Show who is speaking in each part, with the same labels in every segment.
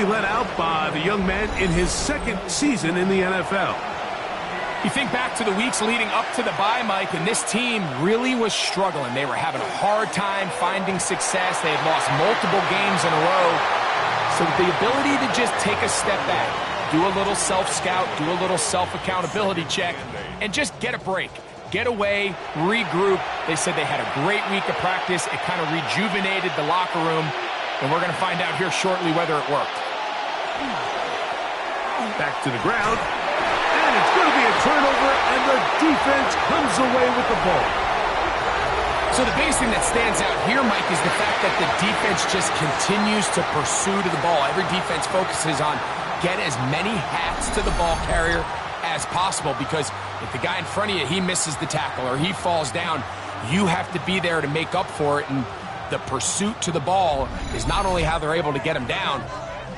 Speaker 1: be let out by the young man in his second season in the NFL.
Speaker 2: You think back to the weeks leading up to the bye, Mike, and this team really was struggling. They were having a hard time finding success. They had lost multiple games in a row. So the ability to just take a step back, do a little self-scout, do a little self-accountability check, and just get a break. Get away, regroup. They said they had a great week of practice. It kind of rejuvenated the locker room, and we're going to find out here shortly whether it worked.
Speaker 1: Back to the ground. And it's going to be a turnover, and the defense comes away with the ball.
Speaker 2: So the biggest thing that stands out here, Mike, is the fact that the defense just continues to pursue to the ball. Every defense focuses on get as many hats to the ball carrier as possible, because if the guy in front of you, he misses the tackle or he falls down, you have to be there to make up for it. And the pursuit to the ball is not only how they're able to get him down,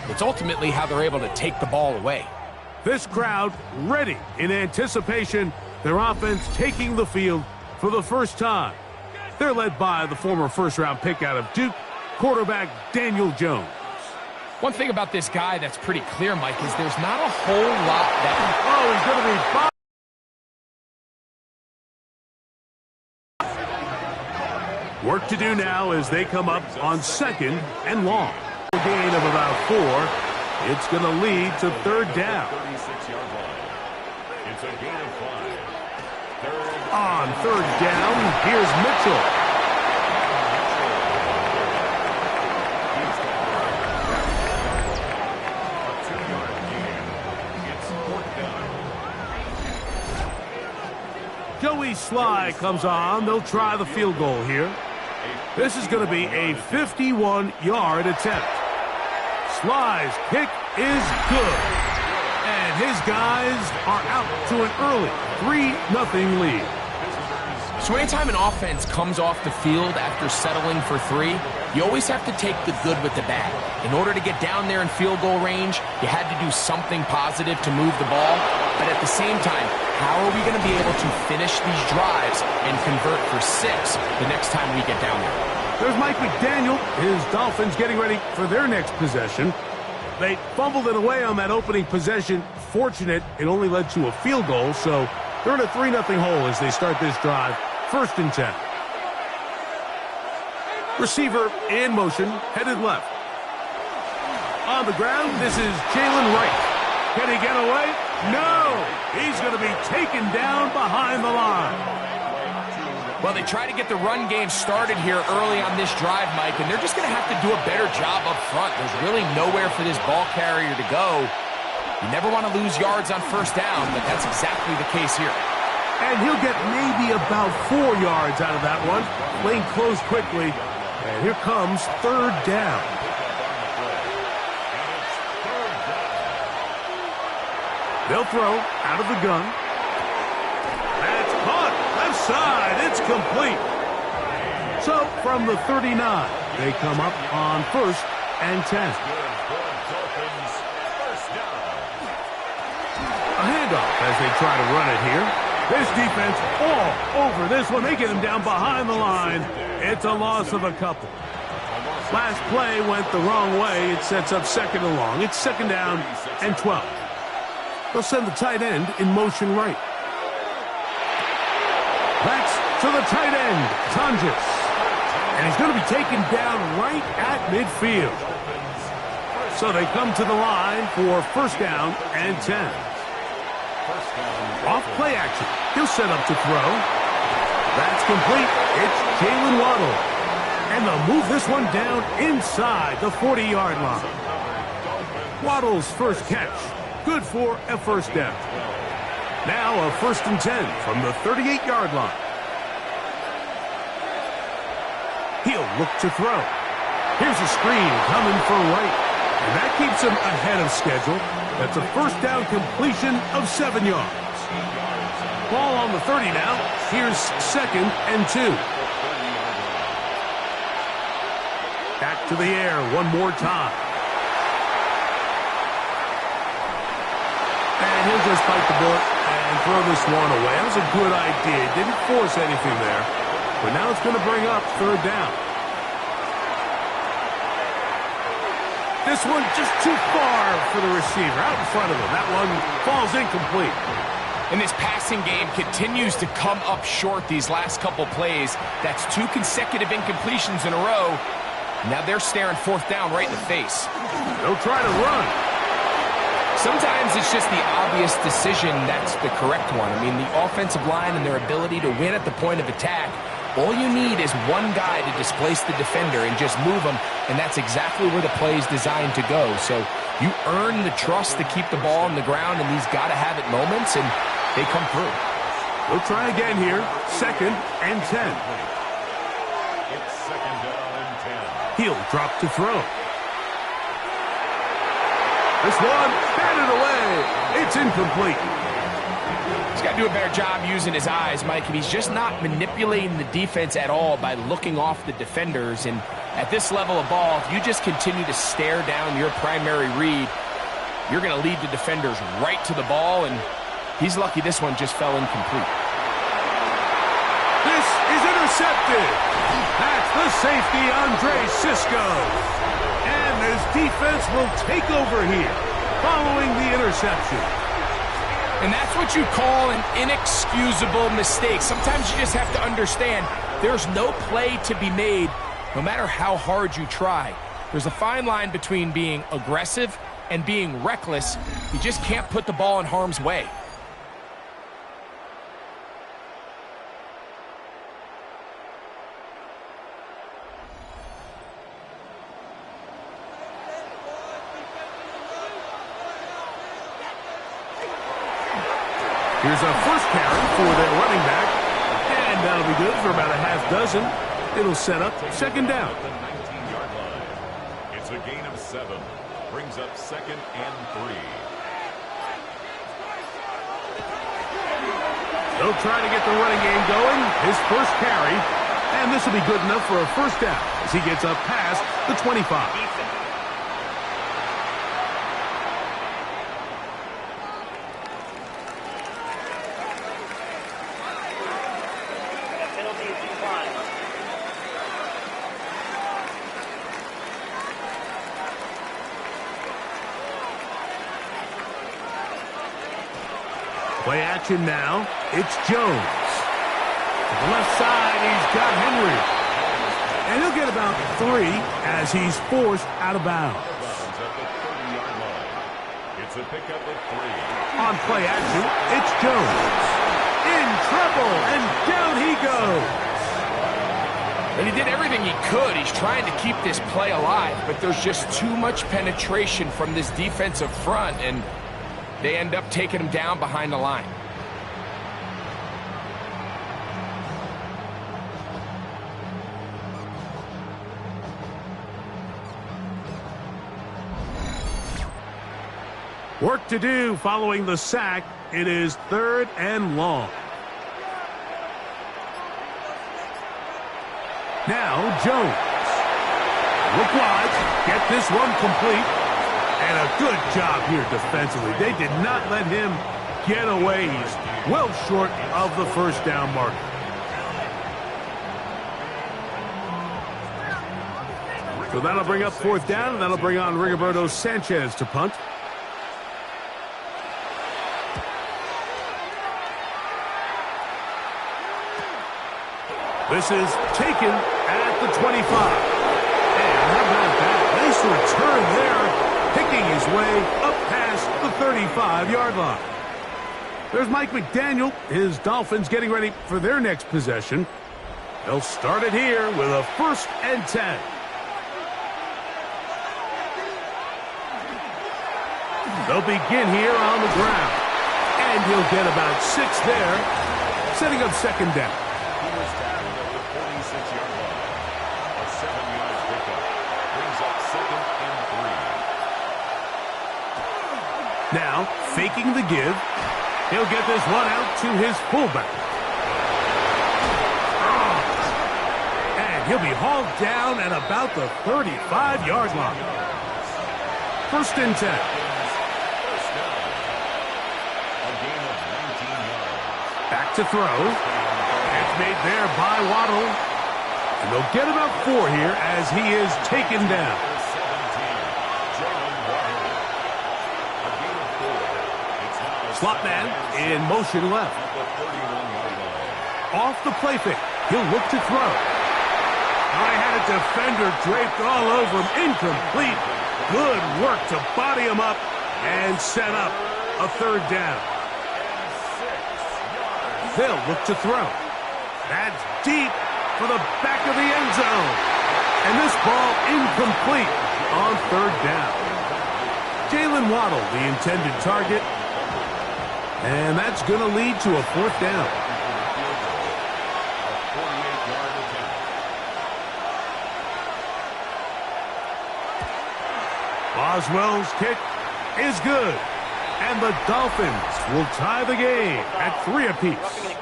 Speaker 2: it's ultimately how they're able to take the ball away.
Speaker 1: This crowd ready in anticipation, their offense taking the field for the first time. They're led by the former first-round pick out of Duke, quarterback Daniel Jones.
Speaker 2: One thing about this guy that's pretty clear, Mike, is there's not a whole lot that...
Speaker 1: Oh, he's going to be... Work to do now as they come up on 2nd and long. A gain of about 4. It's going to lead to 3rd down.
Speaker 3: It's a gain of 5.
Speaker 1: On 3rd down, here's Mitchell. Joey Sly comes on. They'll try the field goal here. This is going to be a 51-yard attempt. Sly's kick is good. And his guys are out to an early 3-0 lead.
Speaker 2: So anytime an offense comes off the field after settling for 3, you always have to take the good with the bad. In order to get down there in field goal range, you had to do something positive to move the ball. But at the same time, how are we going to be able to finish these drives and convert for 6 the next time we get down there?
Speaker 1: There's Mike McDaniel. His Dolphins getting ready for their next possession. They fumbled it away on that opening possession. Fortunate, it only led to a field goal, so they're in a 3-0 hole as they start this drive. 1st and 10. Receiver in motion, headed left. On the ground, this is Jalen Wright. Can he get away? No! He's going to be taken down behind the line.
Speaker 2: Well, they try to get the run game started here early on this drive, Mike, and they're just going to have to do a better job up front. There's really nowhere for this ball carrier to go. You never want to lose yards on 1st down, but that's exactly the case here.
Speaker 1: And he'll get maybe about 4 yards out of that one. Lane closed quickly, and here comes 3rd down. They'll throw out of the gun. That's caught. Left side. It's complete. So from the 39, they come up on 1st and 10. A handoff as they try to run it here. This defense all over this one. They get him down behind the line. It's a loss of a couple. Last play went the wrong way. It sets up 2nd and long. It's 2nd down and 12. They'll send the tight end in motion right. Backs to the tight end, Tonjes. And he's going to be taken down right at midfield. So they come to the line for 1st down and 10. Off play action. He'll set up to throw. That's complete. It's Jalen Waddle. And they'll move this one down inside the 40-yard line. Waddle's first catch. Good for a 1st down. Now a 1st and 10 from the 38-yard line. He'll look to throw. Here's a screen coming for Wright. And that keeps him ahead of schedule. That's a 1st down completion of 7 yards. Ball on the 30 now. Here's 2nd and 2. Back to the air one more time. And he'll just bite the bullet and throw this one away. That was a good idea. Didn't force anything there. But now it's going to bring up 3rd down. This one just too far for the receiver, out in front of him. That one falls incomplete.
Speaker 2: And this passing game continues to come up short these last couple plays. That's 2 consecutive incompletions in a row. Now they're staring 4th down right in the face.
Speaker 1: They'll try to run.
Speaker 2: Sometimes it's just the obvious decision that's the correct one. I mean, the offensive line and their ability to win at the point of attack, all you need is one guy to displace the defender and just move him, and that's exactly where the play is designed to go. So you earn the trust to keep the ball on the ground in these gotta-have-it moments, and they come through.
Speaker 1: We'll try again here. 2nd and 10.
Speaker 3: It's 2nd down and 10.
Speaker 1: He'll drop to throw. This one, batted away. It's incomplete.
Speaker 2: He's got to do a better job using his eyes, Mike, and he's just not manipulating the defense at all by looking off the defenders. And at this level of ball, if you just continue to stare down your primary read, you're going to lead the defenders right to the ball, and he's lucky this one just fell incomplete.
Speaker 1: This is intercepted. That's the safety, Andre Cisco. And this defense will take over here following the interception.
Speaker 2: And that's what you call an inexcusable mistake. Sometimes you just have to understand there's no play to be made no matter how hard you try. There's a fine line between being aggressive and being reckless. You just can't put the ball in harm's way.
Speaker 1: Here's our first carry for their running back. And that'll be good for about a half dozen. It'll set up 2nd down.
Speaker 3: The 19-yard line. It's a gain of 7. Brings up 2nd and 3.
Speaker 1: They'll try to get the running game going. His first carry. And this will be good enough for a 1st down as he gets up past the 25. Play action now. It's Jones. To the left side, he's got Henry. And he'll get about 3 as he's forced out of bounds.
Speaker 3: At the 30-yard line. It's a pickup of 3.
Speaker 1: On play action, it's Jones. In trouble, and down he goes.
Speaker 2: And he did everything he could. He's trying to keep this play alive, but there's just too much penetration from this defensive front, and they end up taking him down behind the line.
Speaker 1: Work to do following the sack. It is 3rd and long. Now Jones. Look wide. Get this one complete. And a good job here defensively. They did not let him get away. He's well short of the 1st down marker. So that'll bring up 4th down, and that'll bring on Rigoberto Sanchez to punt. This is taken at the 25. And how about that? Nice return there, picking his way up past the 35-yard line. There's Mike McDaniel. His Dolphins getting ready for their next possession. They'll start it here with a 1st and 10. They'll begin here on the ground. And he'll get about 6 there, setting up 2nd down.
Speaker 3: He was tackled at the 46-yard line. A 7-yard pickup brings up 2nd and 3.
Speaker 1: Now, faking the give. He'll get this one out to his fullback. And he'll be hauled down at about the 35-yard line. 1st and 10. Back to throw. It's made there by Waddle. And they'll get about 4 here as he is taken down. Slot man in motion left.
Speaker 3: At the 31-yard line.
Speaker 1: Off the play fake. He'll look to throw. I had a defender draped all over him. Incomplete. Good work to body him up and set up a third down. They'll look to throw. That's deep for the back of the end zone. And this ball incomplete on third down. Jalen Waddle, the intended target. And that's going to lead to a fourth down.
Speaker 3: A 48-yard attempt.
Speaker 1: Boswell's kick is good. And the Dolphins will tie the game at 3 apiece.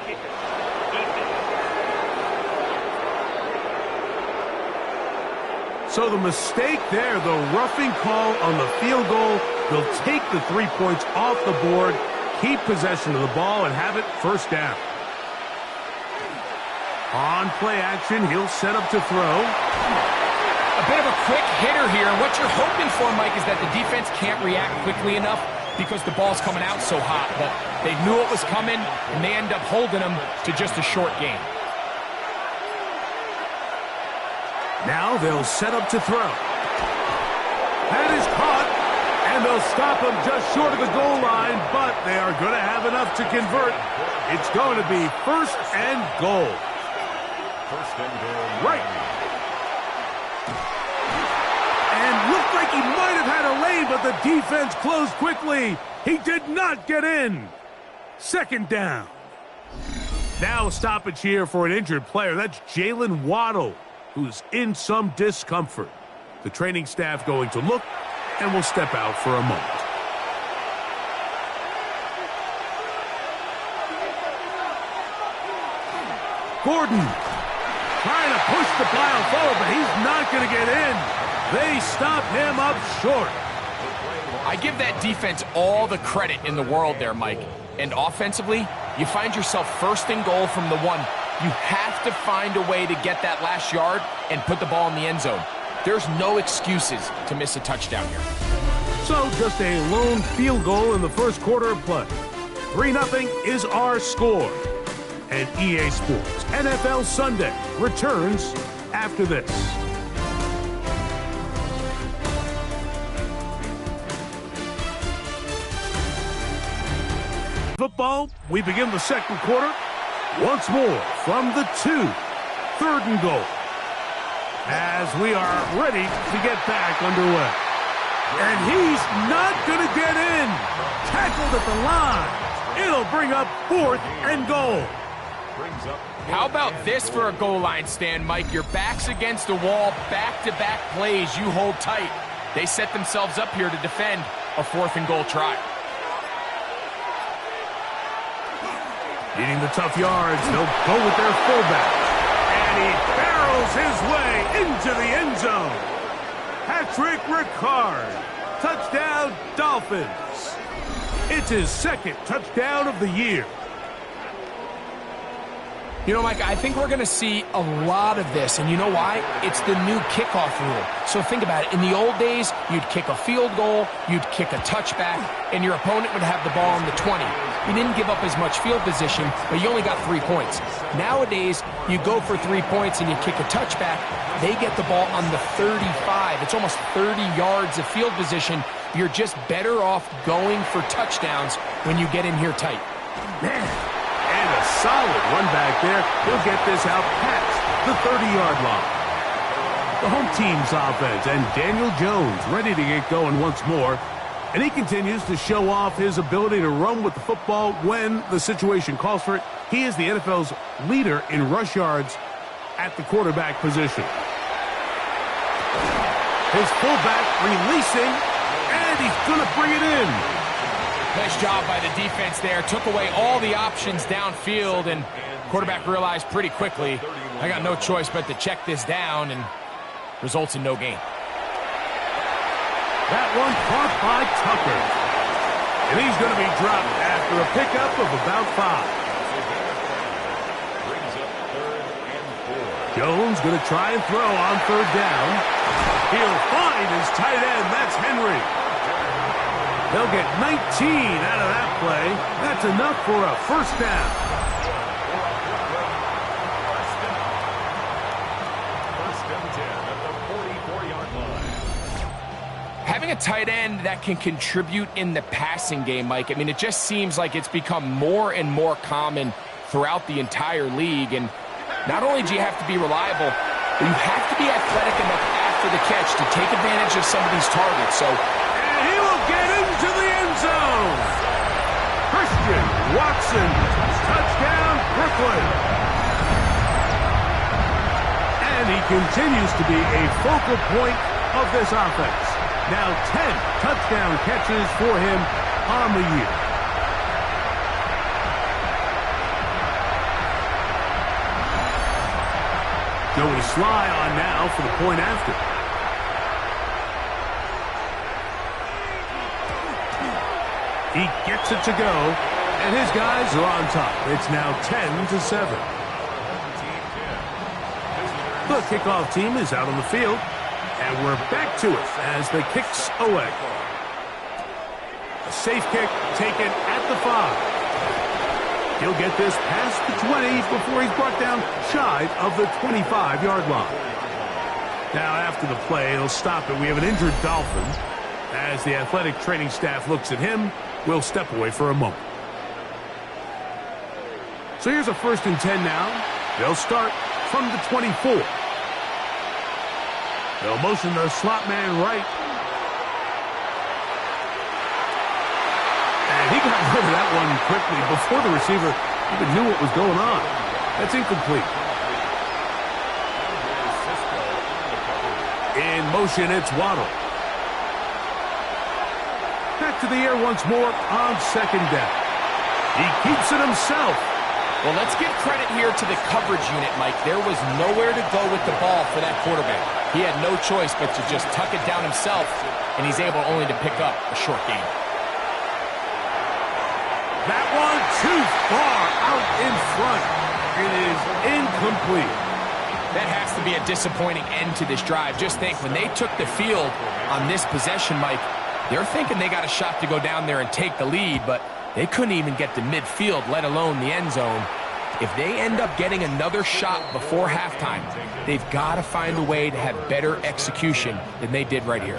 Speaker 1: So the mistake there, the roughing call on the field goal, will take the 3 points off the board, keep possession of the ball, and have it first down. On play action, he'll set up to throw.
Speaker 2: A bit of a quick hitter here, and what you're hoping for, Mike, is that the defense can't react quickly enough because the ball's coming out so hot. But they knew it was coming, and they end up holding them to just a short game.
Speaker 1: Now they'll set up to throw. That is caught, and they'll stop him just short of the goal line, but they are going to have enough to convert. It's going to be first and goal.
Speaker 3: First and goal.
Speaker 1: Right. And looked like he might have had a lane, but the defense closed quickly. He did not get in. Second down. Now stoppage here for an injured player. That's Jalen Waddle, who's in some discomfort. The training staff going to look and will step out for a moment. Gordon trying to push the pile forward, but he's not going to get in. They stop him up short.
Speaker 2: I give that defense all the credit in the world there, Mike. And offensively, you find yourself first and goal from the 1. You have to find a way to get that last yard and put the ball in the end zone. There's no excuses to miss a touchdown here.
Speaker 1: So just a lone field goal in the first quarter of play. 3-0 is our score. And EA Sports NFL Sunday returns after this. Football, we begin the second quarter. Once more from the 2. Third and goal. As we are ready to get back underway. And he's not going to get in. Tackled at the line. It'll bring up fourth and goal.
Speaker 2: How about this for a goal line stand, Mike? Your back's against the wall, back-to-back plays, you hold tight. They set themselves up here to defend a 4th and goal try.
Speaker 1: Needing the tough yards, they'll go with their fullback. And he barrels his way into the end zone. Patrick Ricard. Touchdown, Dolphins. It's his second touchdown of the year.
Speaker 2: You know, Mike, I think we're going to see a lot of this, and you know why? It's the new kickoff rule. So think about it. In the old days, you'd kick a field goal, you'd kick a touchback, and your opponent would have the ball on the 20. You didn't give up as much field position, but you only got 3 points. Nowadays, you go for 3 points and you kick a touchback, they get the ball on the 35. It's almost 30 yards of field position. You're just better off going for touchdowns when you get in here tight.
Speaker 1: Man. And a solid run back there. He'll get this out past the 30-yard line. The home team's offense, and Daniel Jones ready to get going once more. And he continues to show off his ability to run with the football when the situation calls for it. He is the NFL's leader in rush yards at the quarterback position. His fullback releasing, and he's going to bring it in.
Speaker 2: Nice job by the defense there. Took away all the options downfield, and quarterback realized pretty quickly, I got no choice but to check this down, and results in no gain.
Speaker 1: That one caught by Tucker. And he's going to be dropped after a pickup of about 5. Jones going to try and throw on third down. He'll find his tight end. That's Henry. They'll get 19 out of that play. That's enough for a first down.
Speaker 3: First and 10 at the 44-yard line.
Speaker 2: Having a tight end that can contribute in the passing game, Mike, I mean, it just seems like it's become more and more common throughout the entire league. And not only do you have to be reliable, but you have to be athletic enough after the catch to take advantage of some of these targets. So,
Speaker 1: and he will get into the end zone. Christian Watson, touchdown, Brooklyn. And he continues to be a focal point of this offense. Now 10 touchdown catches for him on the year. Joey Sly on now for the point after. He gets it to go, and his guys are on top. It's now 10-7. The kickoff team is out on the field, and we're back to it as the kick's away. A safe kick taken at the 5. He'll get this past the 20 before he's brought down shy of the 25-yard line. Now, after the play, he'll stop it. We have an injured Dolphin. As the athletic training staff looks at him, we'll step away for a moment. So here's a 1st and 10 now. They'll start from the 24. They'll motion the slot man right. And he got rid of that one quickly before the receiver even knew what was going on. That's incomplete. In motion, it's Waddle. Back to the air once more on 2nd down. He keeps it himself.
Speaker 2: well, let's give credit here to the coverage unit, Mike. There was nowhere to go with the ball for that quarterback. He had no choice but to just tuck it down himself, and he's able only to pick up a short gain.
Speaker 1: That one too far out in front. It is incomplete.
Speaker 2: That has to be a disappointing end to this drive. Just think, when they took the field on this possession, Mike, they're thinking they got a shot to go down there and take the lead, but they couldn't even get to midfield, let alone the end zone. If they end up getting another shot before halftime, they've got to find a way to have better execution than they did right here.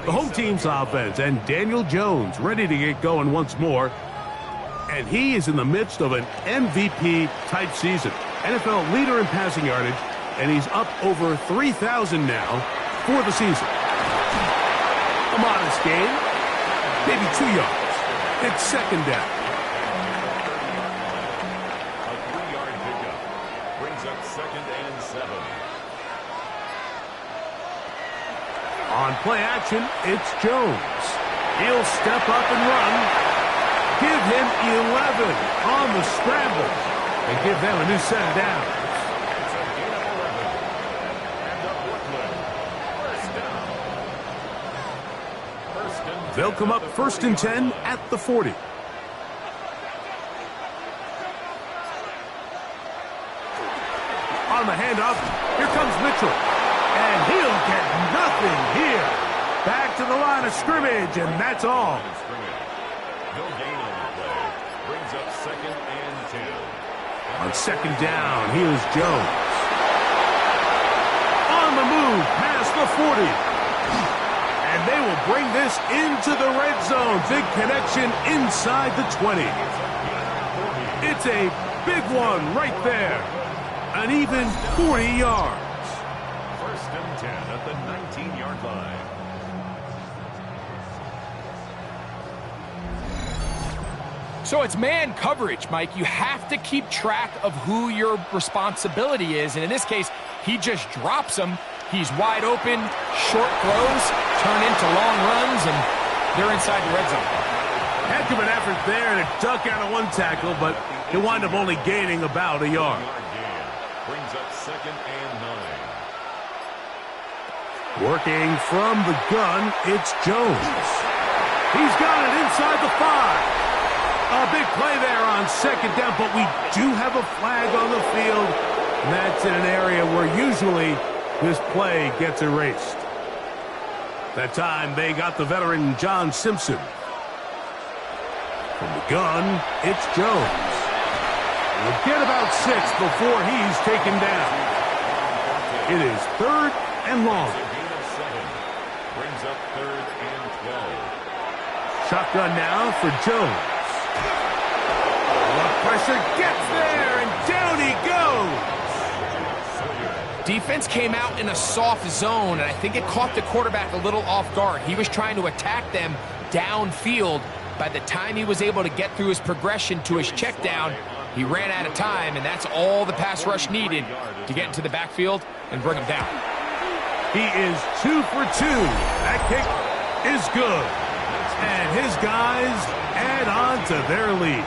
Speaker 1: The home team's offense, and Daniel Jones ready to get going once more. And he is in the midst of an MVP-type season. NFL leader in passing yardage, and he's up over 3,000 now for the season. A modest gain, maybe 2 yards. It's 2nd down.
Speaker 3: A 3-yard pickup brings up 2nd and 7.
Speaker 1: On play action, it's Jones. He'll step up and run. Give him 11 on the scramble and give them a new set of downs.
Speaker 3: It's a gain of 11. And the Brooklyn first down. First and 10.
Speaker 1: They'll come up 1st and 10 at the 40. On the handoff, here comes Mitchell. And he'll get nothing here. Back to the line of scrimmage, and that's all.
Speaker 3: No gain on the play. Brings up 2nd and 10.
Speaker 1: On 2nd down, here's Jones. On the move, past the 40. And they will bring this into the red zone. Big connection inside the 20. It's a big one right there. An even 40 yards.
Speaker 3: 1st and 10 at the 19-yard line.
Speaker 2: So it's man coverage, Mike. You have to keep track of who your responsibility is. And in this case, he just drops him. He's wide open, short throws, turn into long runs, and they're inside the red zone.
Speaker 1: Heck of an effort there to duck out of one tackle, but he'll wind up only gaining about a yard.
Speaker 3: Brings up 2nd and 9.
Speaker 1: Working from the gun, it's Jones. He's got it inside the 5. A big play there on 2nd down, but we do have a flag on the field, and that's in an area where usually this play gets erased. That time they got the veteran John Simpson. From the gun, it's Jones. He'll get about 6 before he's taken down. It is 3rd and long.
Speaker 3: Brings up 3rd and 12.
Speaker 1: Shotgun now for Jones. The pressure gets there, and down he goes.
Speaker 2: Defense came out in a soft zone, and I think it caught the quarterback a little off guard. He was trying to attack them downfield. By the time he was able to get through his progression to his check down, he ran out of time, and that's all the pass rush needed to get into the backfield and bring him down.
Speaker 1: He is 2 for 2. That kick is good. And his guys add on to their lead.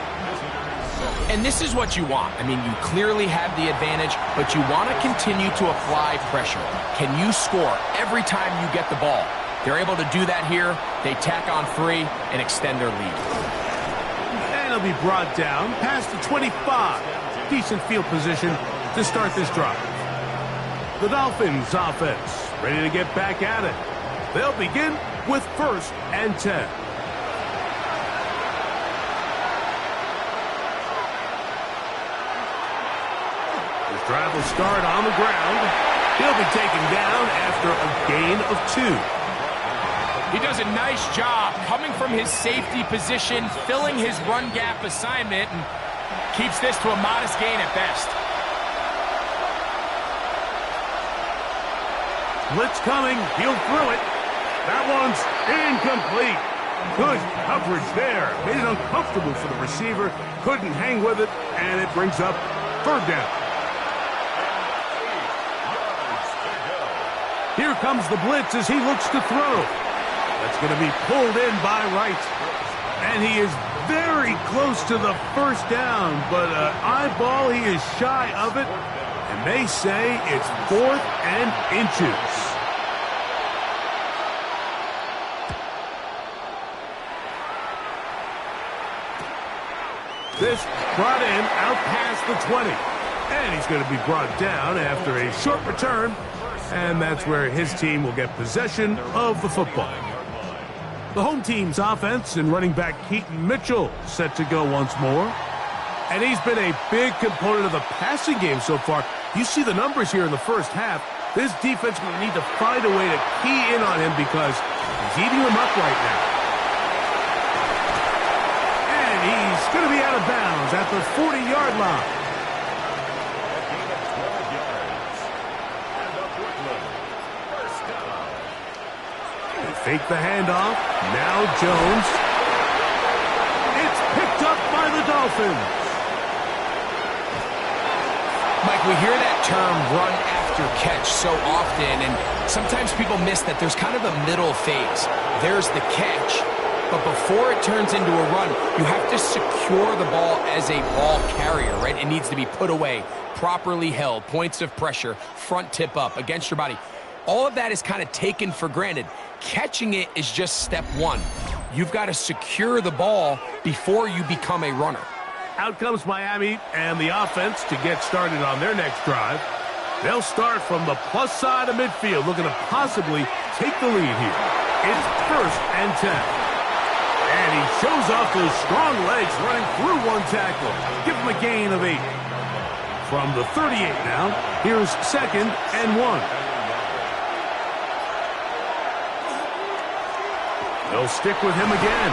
Speaker 2: And this is what you want. I mean, you clearly have the advantage, but you want to continue to apply pressure. Can you score every time you get the ball? They're able to do that here. They tack on 3 and extend their lead.
Speaker 1: And he'll be brought down past the 25. Decent field position to start this drive. The Dolphins offense ready to get back at it. They'll begin with 1st and 10. This drive will start on the ground. He'll be taken down after a gain of 2.
Speaker 2: He does a nice job coming from his safety position, filling his run gap assignment, and keeps this to a modest gain at best.
Speaker 1: Blitz coming. He'll throw it. That one's incomplete. Good coverage there. Made it uncomfortable for the receiver. Couldn't hang with it, and it brings up 3rd down. Here comes the blitz as he looks to throw. That's going to be pulled in by Wright. And he is very close to the 1st down, but eyeball, he is shy of it. And they say it's 4th and inches. This brought in out past the 20. And he's going to be brought down after a short return. And that's where his team will get possession of the football. The home team's offense and running back Keaton Mitchell set to go once more. And he's been a big component of the passing game so far. You see the numbers here in the first half. This defense will need to find a way to key in on him because he's eating them up right now. And he's going to be out of bounds at the 40-yard line. Fake the handoff. Now Jones. It's picked up by the Dolphins.
Speaker 2: Mike, we hear that term run after catch so often, and sometimes people miss that there's kind of a middle phase. There's the catch, but before it turns into a run, you have to secure the ball as a ball carrier, right? It needs to be put away, properly held, points of pressure, front tip up against your body. All of that is kind of taken for granted. Catching it is just step 1. You've got to secure the ball before you become a runner.
Speaker 1: Out comes Miami and the offense to get started on their next drive. They'll start from the plus side of midfield, looking to possibly take the lead here. It's 1st and 10. And he shows off those strong legs running through one tackle. Give him a gain of 8. From the 38 now, here's 2nd and 1. They'll stick with him again.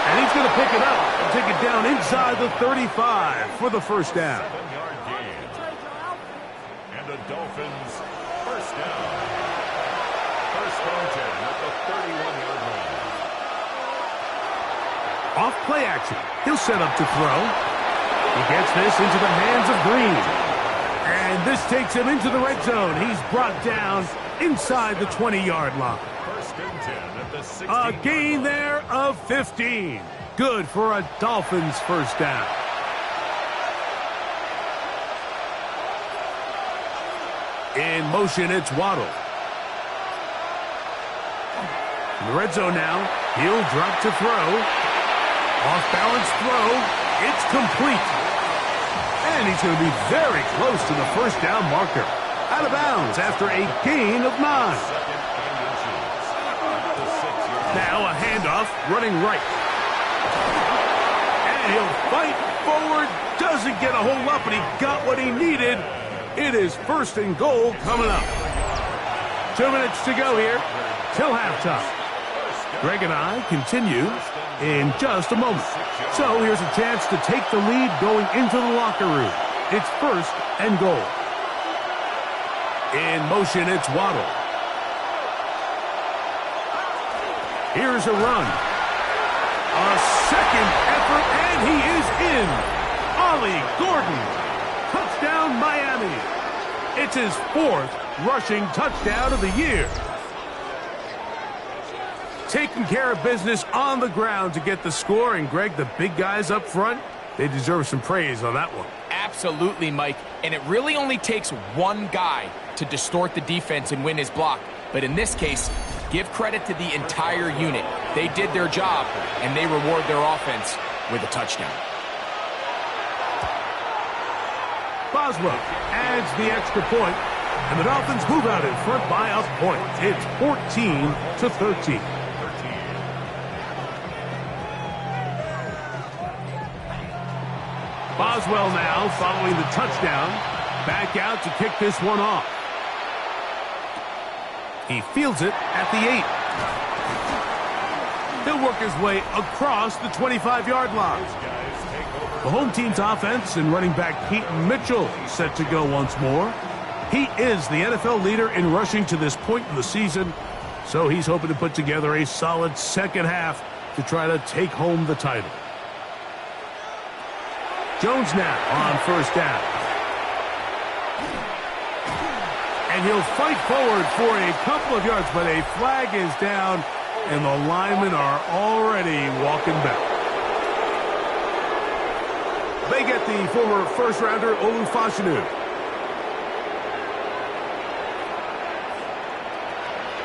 Speaker 1: And he's going to pick it up and take it down inside the 35 for the 1st down.
Speaker 3: 7-yard gain. And the Dolphins 1st down. 1st and 10 at the 31-yard line.
Speaker 1: Off play action. He'll set up to throw. He gets this into the hands of Green. And this takes him into the red zone. He's brought down inside the 20-yard line.
Speaker 3: 1st and 10 at the 16.
Speaker 1: A gain there of 15. Good for a Dolphins 1st down. In motion, it's Waddle. In the red zone now. He'll drop to throw. Off-balance throw. It's complete. And he's going to be very close to the 1st down marker. Out of bounds after a gain of 9. Now a handoff running right. And he'll fight forward. Doesn't get a whole lot, but he got what he needed. It is first and goal coming up. 2 minutes to go here till halftime. Greg and I continue in just a moment. So here's a chance to take the lead going into the locker room. It's first and goal. In motion, it's Waddle. Here's a run. A second effort, and he is in. Ollie Gordon. Touchdown, Miami. It's his 4th rushing touchdown of the year. Taking care of business on the ground to get the score. And, Greg, the big guys up front, they deserve some praise on that one.
Speaker 2: Absolutely, Mike. And it really only takes one guy to distort the defense and win his block. But in this case, give credit to the entire unit. They did their job, and they reward their offense with a touchdown.
Speaker 1: Boswell adds the extra point, and the Dolphins move out in front by a point. It's 14-13. Boswell now following the touchdown. Back out to kick this one off. He fields it at the 8. He'll work his way across the 25-yard line. The home team's offense and running back Peyton Mitchell set to go once more. He is the NFL leader in rushing to this point in the season, so he's hoping to put together a solid second half to try to take home the title. Jones now on first down. And he'll fight forward for a couple of yards, but a flag is down, and the linemen are already walking back. They get the former first-rounder Olu Fashanu.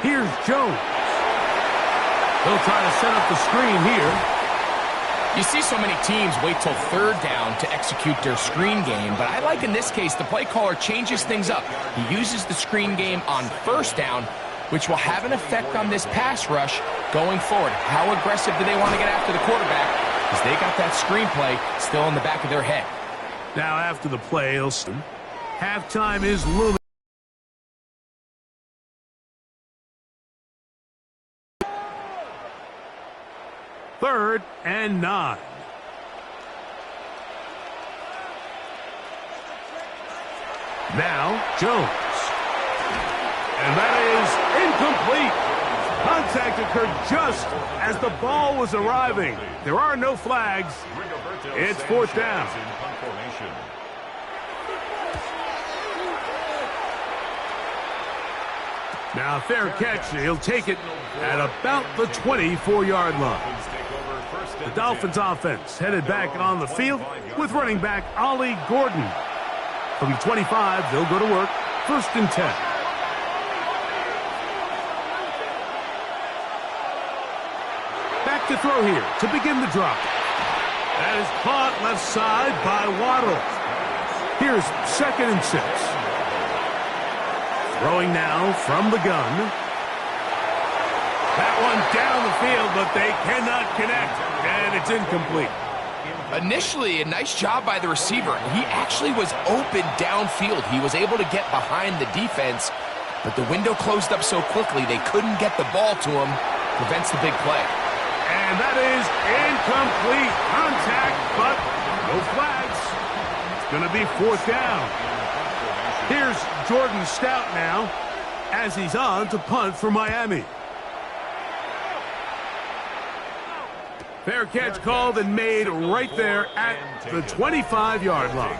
Speaker 1: Here's Jones. They'll try to set up the screen here.
Speaker 2: You see so many teams wait till third down to execute their screen game, but I like in this case the play caller changes things up. He uses the screen game on first down, which will have an effect on this pass rush going forward. How aggressive do they want to get after the quarterback? Because they got that screenplay still in the back of their head.
Speaker 1: Now after the play, halftime is looming. Third and 9. Now Jones. And that is incomplete. Contact occurred just as the ball was arriving. There are no flags. It's fourth down. Now a fair catch. He'll take it at about the 24-yard line. The Dolphins offense headed back on the field with running back Ollie Gordon. From the 25, they'll go to work. First and 10. Back to throw here to begin the drop. That is caught left side by Waddle. Here's second and 6. Throwing now from the gun. That one down the field, but they cannot connect, and it's incomplete.
Speaker 2: Initially, a nice job by the receiver. He actually was open downfield. He was able to get behind the defense, but the window closed up so quickly they couldn't get the ball to him. Prevents the big play.
Speaker 1: And that is incomplete. Contact, but no flags. It's going to be fourth down. Here's Jordan Stout now as he's on to punt for Miami. Fair catch called and made right there at the 25-yard line.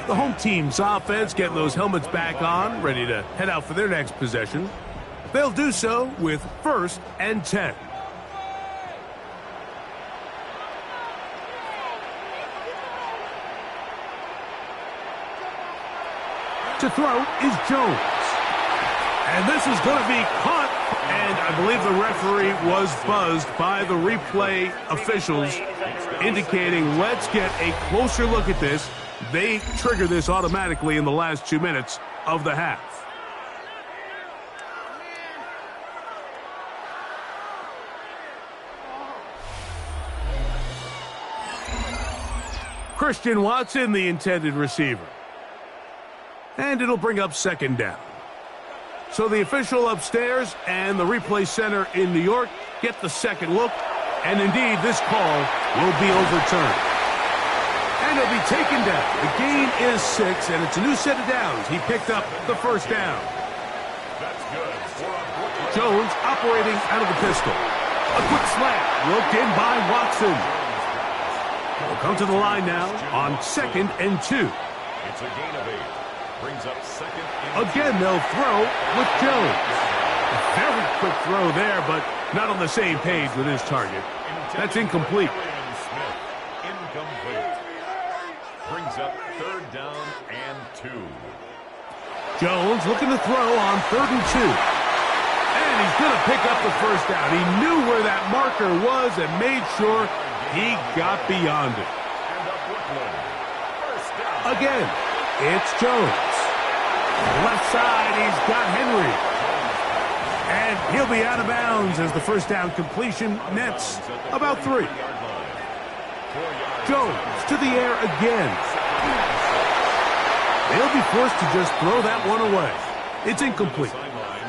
Speaker 1: The home team's offense getting those helmets back on, ready to head out for their next possession. They'll do so with first and 10. To throw is Jones. And this is going to be caught. And I believe the referee was buzzed by the replay officials, indicating let's get a closer look at this. They trigger this automatically in the last 2 minutes of the half. Christian Watson, the intended receiver. And it'll bring up second down. So the official upstairs and the replay center in New York get the second look. And indeed, this call will be overturned. And he'll be taken down. The gain is 6, and it's a new set of downs. He picked up the first down. Jones operating out of the pistol. A quick slant, roped in by Watson. We'll come to the line now on 2nd and 2.
Speaker 3: It's a gain of 8. Brings up 2nd and 2.
Speaker 1: Again, they'll throw with Jones. A very quick throw there, but not on the same page with his target. That's incomplete.
Speaker 3: Smith, incomplete. Brings up 3rd down and 2.
Speaker 1: Jones looking to throw on 3rd and 2. And he's going to pick up the first down. He knew where that marker was and made sure he got beyond it. Again, it's Jones. Left side, he's got Henry. And he'll be out of bounds as the first down completion nets about 3. Jones to the air again. They'll be forced to just throw that one away. It's incomplete.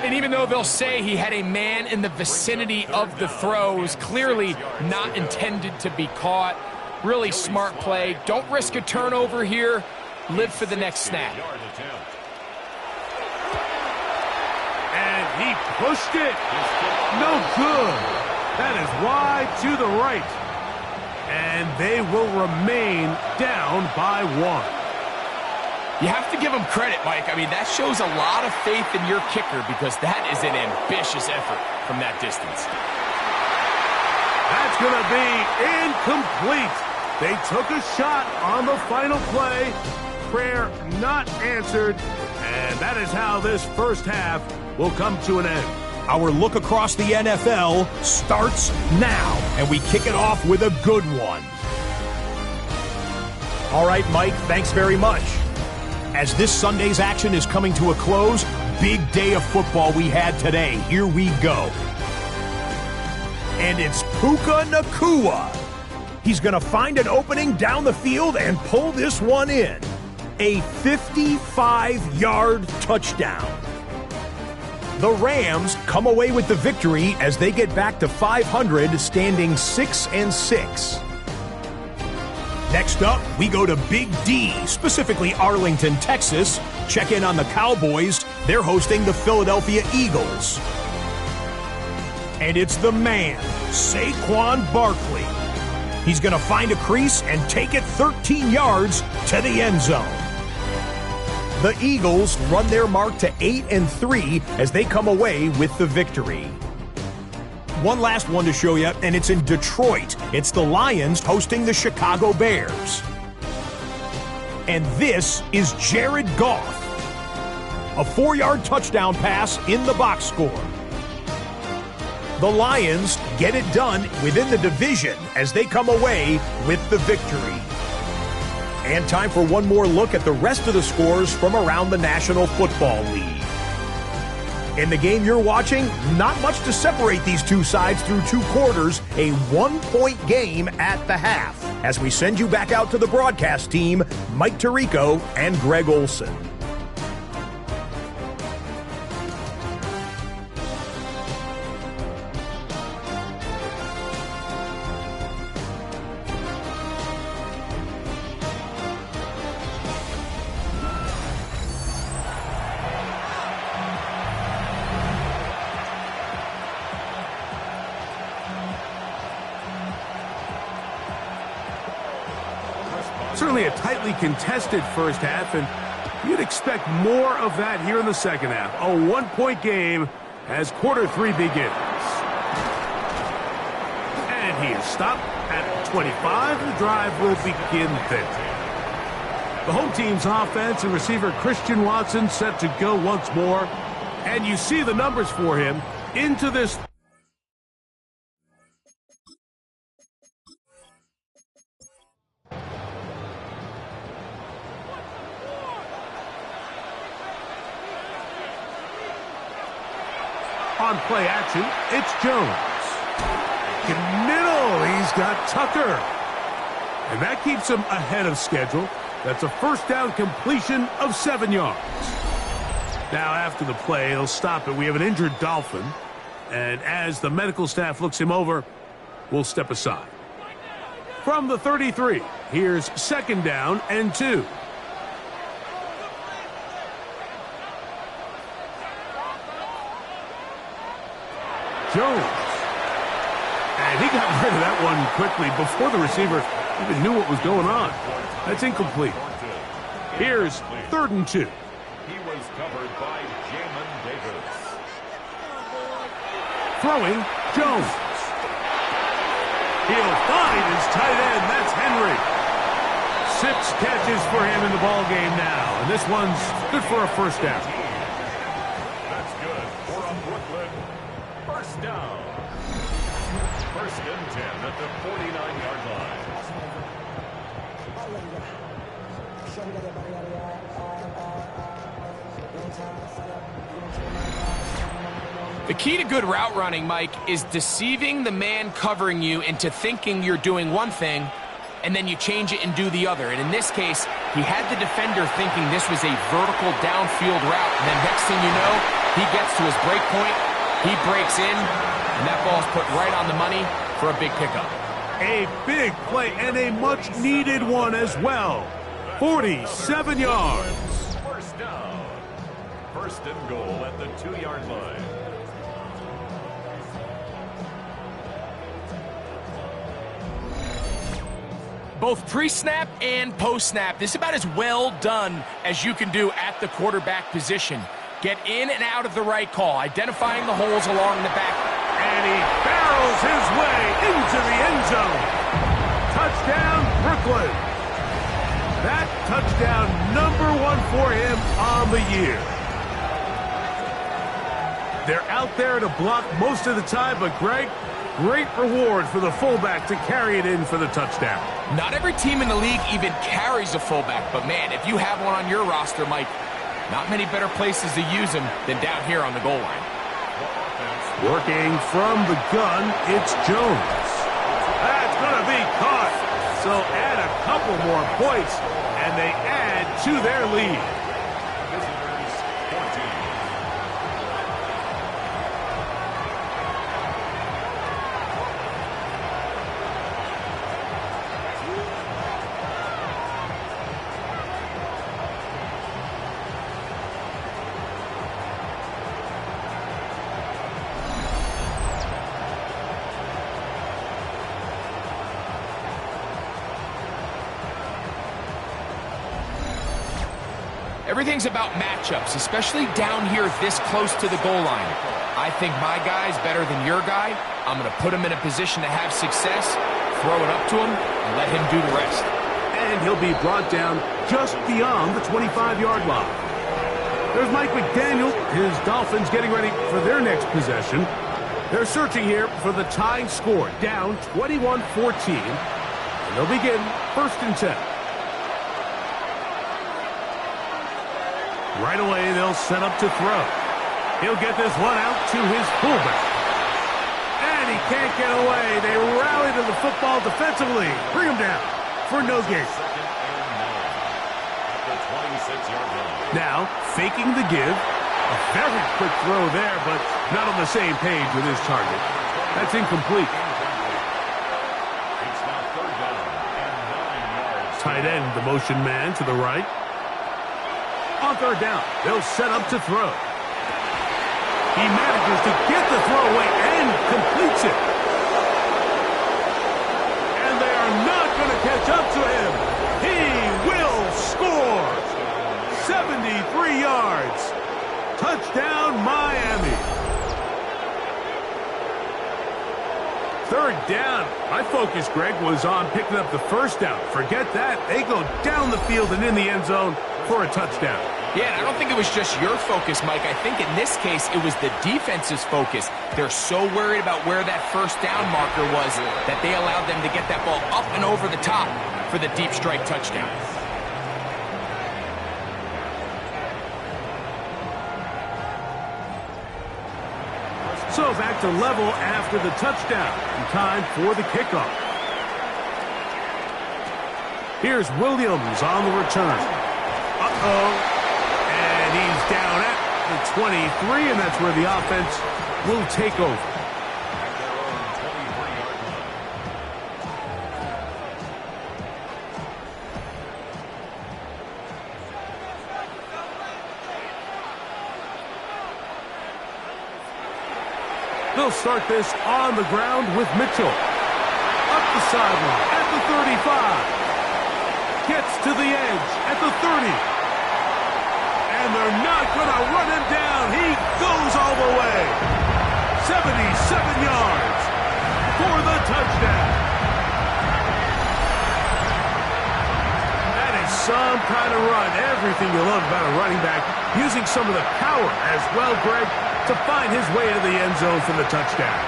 Speaker 2: And even though they'll say he had a man in the vicinity of the throws, clearly not intended to be caught. Really smart play. Don't risk a turnover here. Live for the next snap.
Speaker 1: And he pushed it. No good. That is wide to the right. And they will remain down by 1.
Speaker 2: You have to give him credit, Mike. I mean, that shows a lot of faith in your kicker because that is an ambitious effort from that distance.
Speaker 1: That's going to be incomplete. They took a shot on the final play. Prayer not answered. And that is how this first half will come to an end.
Speaker 4: Our look across the NFL starts now, and we kick it off with a good one. All right, Mike, thanks very much. As this Sunday's action is coming to a close, big day of football we had today. Here we go. And it's Puka Nacua. He's going to find an opening down the field and pull this one in. A 55-yard touchdown. The Rams come away with the victory as they get back to 500, standing 6-6. Next up, we go to Big D, specifically Arlington, Texas. Check in on the Cowboys. They're hosting the Philadelphia Eagles. And it's the man, Saquon Barkley. He's going to find a crease and take it 13 yards to the end zone. The Eagles run their mark to 8-3 as they come away with the victory. One last one to show you, and it's in Detroit. It's the Lions hosting the Chicago Bears. And this is Jared Goff. A 4-yard touchdown pass in the box score. The Lions get it done within the division as they come away with the victory. And time for one more look at the rest of the scores from around the National Football League. In the game you're watching, not much to separate these two sides through 2 quarters, a 1-point game at the half. As we send you back out to the broadcast team, Mike Tirico and Greg Olson.
Speaker 1: Certainly a tightly contested first half, and you'd expect more of that here in the second half. A 1-point game as quarter 3 begins. And he is stopped at 25. The drive will begin then. The home team's offense and receiver Christian Watson set to go once more. And you see the numbers for him into this. On play action, it's Jones. In middle, he's got Tucker. And that keeps him ahead of schedule. That's a first down completion of 7 yards. Now after the play, he'll stop it. We have an injured Dolphin. And as the medical staff looks him over, we'll step aside. From the 33, here's 2nd down and 2. Jones. And he got rid of that one quickly before the receiver even knew what was going on. That's incomplete. Here's 3rd and 2.
Speaker 3: He was covered by Jamin Davis.
Speaker 1: Throwing, Jones. He'll find his tight end. That's Henry. 6 catches for him in the ball game now. And this one's good for a first down.
Speaker 3: That's good for a Brooklyn first down. 1st and 10 at the 49-yard line.
Speaker 2: The key to good route running, Mike, is deceiving the man covering you into thinking you're doing one thing, and then you change it and do the other. And in this case, he had the defender thinking this was a vertical downfield route, and then next thing you know, he gets to his break point, he breaks in, and that ball's put right on the money for a big pickup.
Speaker 1: A big play and a much-needed one as well. 47 yards.
Speaker 3: First down. 1st and goal at the 2-yard line.
Speaker 2: Both pre-snap and post-snap, this is about as well done as you can do at the quarterback position. Get in and out of the right call, identifying the holes along the back.
Speaker 1: And he barrels his way into the end zone. Touchdown, Brooklyn. That touchdown #1 for him on the year. They're out there to block most of the time, but Greg, great reward for the fullback to carry it in for the touchdown.
Speaker 2: Not every team in the league even carries a fullback, but man, if you have one on your roster, Mike, not many better places to use him than down here on the goal line.
Speaker 1: Working from the gun, it's Jones. That's going to be caught. So add a couple more points, and they add to their lead.
Speaker 3: Visitors 14.
Speaker 2: Everything's about matchups, especially down here this close to the goal line. I think my guy's better than your guy. I'm going to put him in a position to have success, throw it up to him, and let him do the rest.
Speaker 1: And he'll be brought down just beyond the 25-yard line. There's Mike McDaniel. His Dolphins getting ready for their next possession. They're searching here for the tying score, down 21-14. And they'll begin 1st and 10. Right away, they'll set up to throw. He'll get this one out to his fullback. And he can't get away. They rally to the football defensively. Bring him down for no gain. Now, faking the give. A very quick throw there, but not on the same page with his target. That's incomplete.
Speaker 3: It's now 3rd down and 9 yards.
Speaker 1: Tight end, the motion man to the right. On 3rd down, they'll set up to throw. He manages to get the throw away and completes it. And they are not going to catch up to him. He will score. 73 yards. Touchdown, Miami. 3rd down. My focus, Greg, was on picking up the first down. Forget that. They go down the field and in the end zone for a touchdown.
Speaker 2: Yeah, and I don't think it was just your focus, Mike. I think in this case, it was the defense's focus. They're so worried about where that first down marker was that they allowed them to get that ball up and over the top for the deep strike touchdown.
Speaker 1: So back to level after the touchdown. And time for the kickoff. Here's Williams on the return. Uh-oh. And he's down at the 23, and that's where the offense will take over. They'll start this on the ground with Mitchell. Up the sideline at the 35. Gets to the edge at the 30. And they're not going to run him down. He goes all the way. 77 yards for the touchdown. That is some kind of run. Everything you love about a running back. Using some of the power as well, Greg, to find his way to the end zone for the touchdown.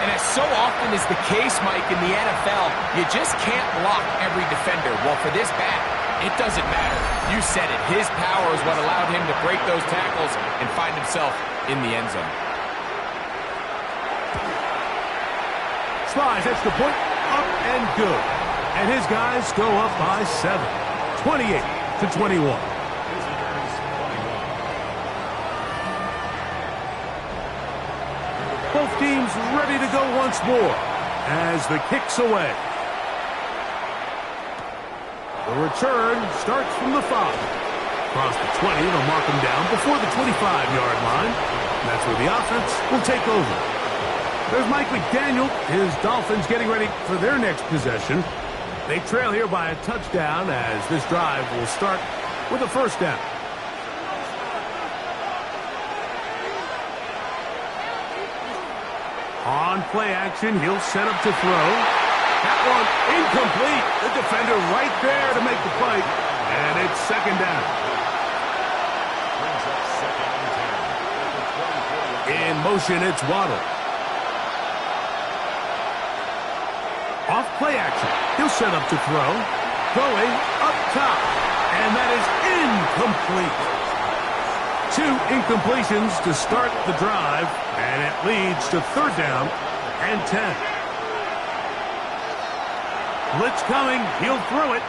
Speaker 2: And as so often is the case, Mike, in the NFL, you just can't block every defender. Well, for this back, it doesn't matter. You said it. His power is what allowed him to break those tackles and find himself in the end zone.
Speaker 1: Slides extra point, up and good. And his guys go up by 7, 28-21. Both teams ready to go once more as the kick's away. The return starts from the 5. Across the 20, they'll mark him down before the 25-yard line. And that's where the offense will take over. There's Mike McDaniel, his Dolphins getting ready for their next possession. They trail here by a touchdown as this drive will start with a first down. On play action, he'll set up to throw. That one incomplete. The defender right there to make the play. And it's second down. In motion, it's Waddle. Off play action. He'll set up to throw. Throwing up top. And that is incomplete. 2 incompletions to start the drive, and it leads to third down and 10. Blitz coming. He'll throw it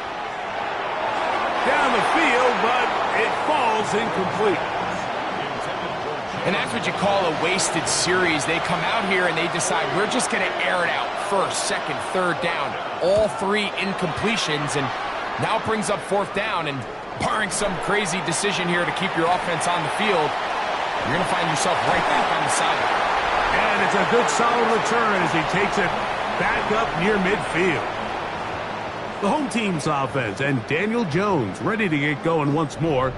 Speaker 1: down the field, but it falls incomplete.
Speaker 2: And that's what you call a wasted series. They come out here and they decide we're just going to air it out. First, second, third down. All 3 incompletions, and now it brings up fourth down, and barring some crazy decision here to keep your offense on the field, you're going to find yourself right back on the sideline.
Speaker 1: And it's a good solid return as he takes it back up near midfield. The home team's offense and Daniel Jones ready to get going once more.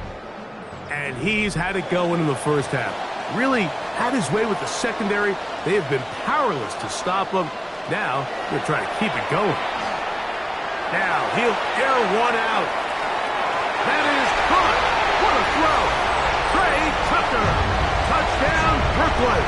Speaker 1: And he's had it going in the first half. Really had his way with the secondary. They have been powerless to stop him. Now they're trying to keep it going. Now he'll air one out. That is caught. What a throw. Trey Tucker. Touchdown, Brooklyn.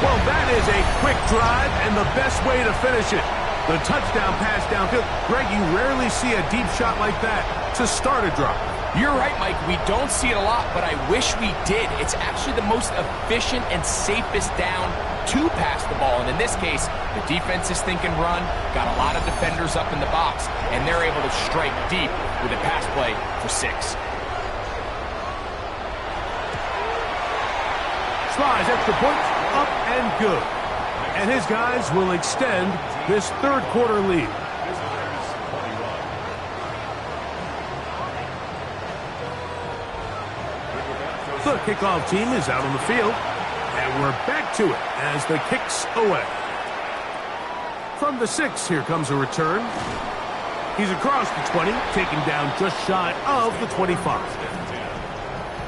Speaker 1: Well, that is a quick drive and the best way to finish it. The touchdown pass downfield. Greg, you rarely see a deep shot like that to start a drive.
Speaker 2: You're right, Mike. We don't see it a lot, but I wish we did. It's actually the most efficient and safest down to pass the ball. And in this case, the defense is thinking run, got a lot of defenders up in the box, and they're able to strike deep with a pass play for 6.
Speaker 1: Slides extra point, up and good. And his guys will extend this third quarter lead. The kickoff team is out on the field, and we're back to it as the kick's away. From the 6, here comes a return. He's across the 20, taken down just shy of the 25.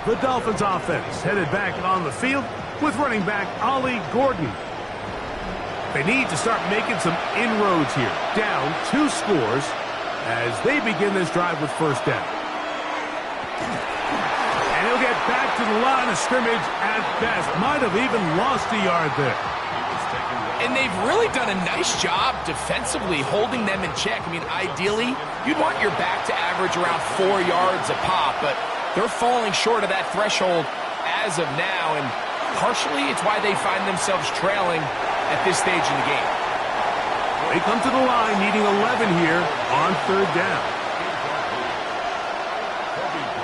Speaker 1: The Dolphins offense headed back on the field with running back Ollie Gordon. They need to start making some inroads here. Down 2 scores as they begin this drive with first down. And he'll get back to the line of scrimmage at best. Might have even lost a yard there.
Speaker 2: And they've really done a nice job defensively holding them in check. I mean, ideally, you'd want your back to average around 4 yards a pop, but they're falling short of that threshold as of now, and partially it's why they find themselves trailing at this stage in the game.
Speaker 1: They come to the line needing 11 here on third down.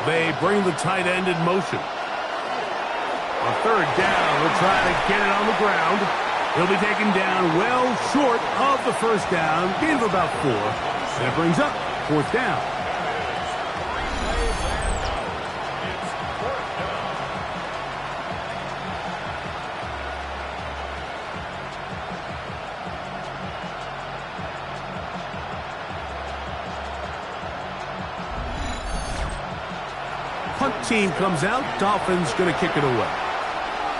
Speaker 1: They bring the tight end in motion. On third down, they'll try to get it on the ground. He'll be taken down well short of the first down, gain of about 4. And it brings up fourth down. Punt team comes out. Dolphins going to kick it away,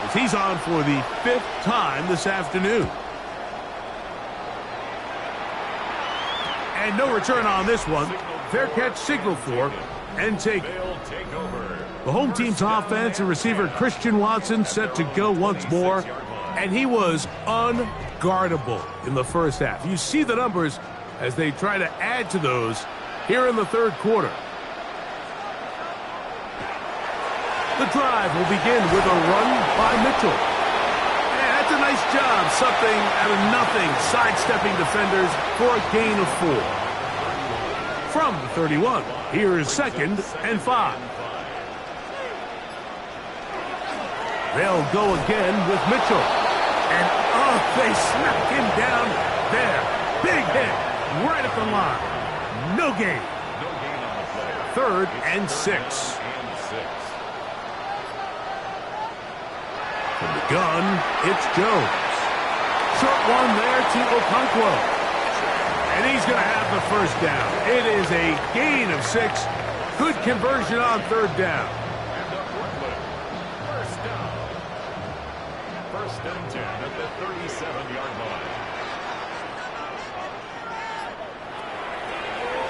Speaker 1: as he's on for the 5th time this afternoon. And no return on this one. Fair catch signal for and take. The home team's offense and receiver Christian Watson set to go once more, and he was unguardable in the first half. You see the numbers as they try to add to those here in the third quarter. The drive will begin with a run by Mitchell. And that's a nice job, something out of nothing, sidestepping defenders for a gain of 4. From the 31, here is 2nd and 5. They'll go again with Mitchell. And, they smack him down there. Big hit, right at the line. No gain. 3rd and 6. From the gun, it's Jones. Short one there to Okonkwo. And he's going to have the first down. It is a gain of 6. Good conversion on third down.
Speaker 3: First down. 1st and 10 at the 37-yard line.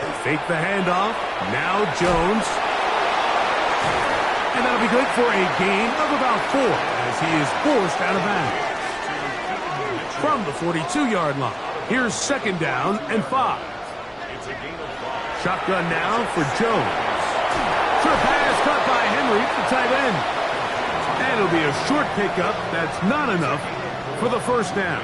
Speaker 1: They fake the handoff. Now Jones. And that'll be good for a gain of about 4 as he is forced out of bounds. From the 42-yard line, here's 2nd down and 5. Shotgun now for Jones. Short pass caught by Henry, the tight end. And it'll be a short pickup. That's not enough for the first down.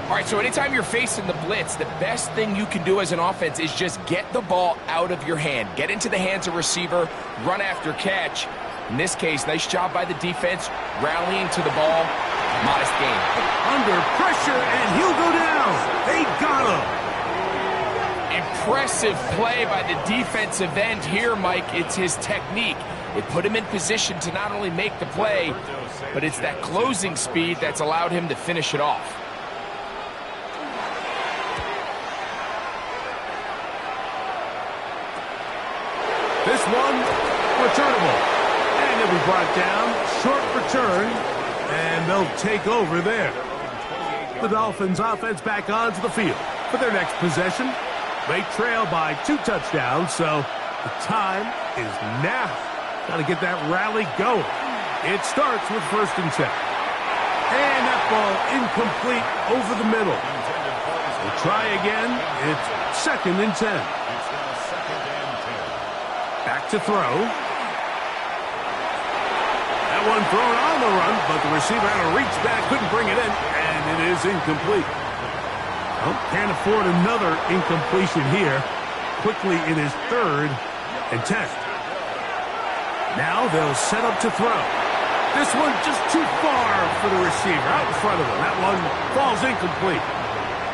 Speaker 2: All right, so anytime you're facing the blitz, the best thing you can do as an offense is just get the ball out of your hand. Get into the hands of receiver, run after catch. In this case, nice job by the defense, rallying to the ball. Modest gain.
Speaker 1: Under pressure, and he'll go down. They got him.
Speaker 2: Impressive play by the defensive end here, Mike. It's his technique. It put him in position to not only make the play, but it's that closing speed that's allowed him to finish it off.
Speaker 1: This one, returnable. And it'll be brought down. Short return. And they'll take over there. The Dolphins offense back onto the field for their next possession. They trail by 2 touchdowns, so the time is now. Got to get that rally going. It starts with 1st and 10. And that ball incomplete over the middle. We'll try again. It's 2nd and 10. Back to throw. That one thrown on the run, but the receiver had to reach back, couldn't bring it in, and it is incomplete. Well, can't afford another incompletion here. Quickly it is 3rd and 10. Now they'll set up to throw. This one just too far for the receiver, out in front of him. That one falls incomplete.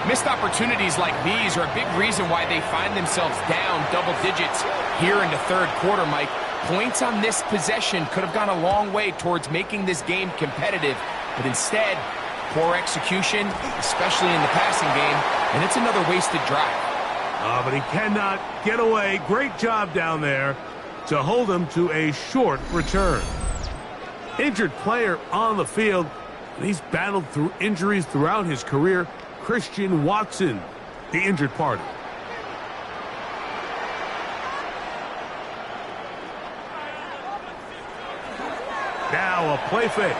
Speaker 2: Missed opportunities like these are a big reason why they find themselves down double digits here in the third quarter, Mike. Points on this possession could have gone a long way towards making this game competitive, but instead, poor execution, especially in the passing game, and it's another wasted drive.
Speaker 1: But he cannot get away. Great job down there to hold him to a short return. Injured player on the field, and he's battled through injuries throughout his career. Christian Watson, the injured party. Now a play fake.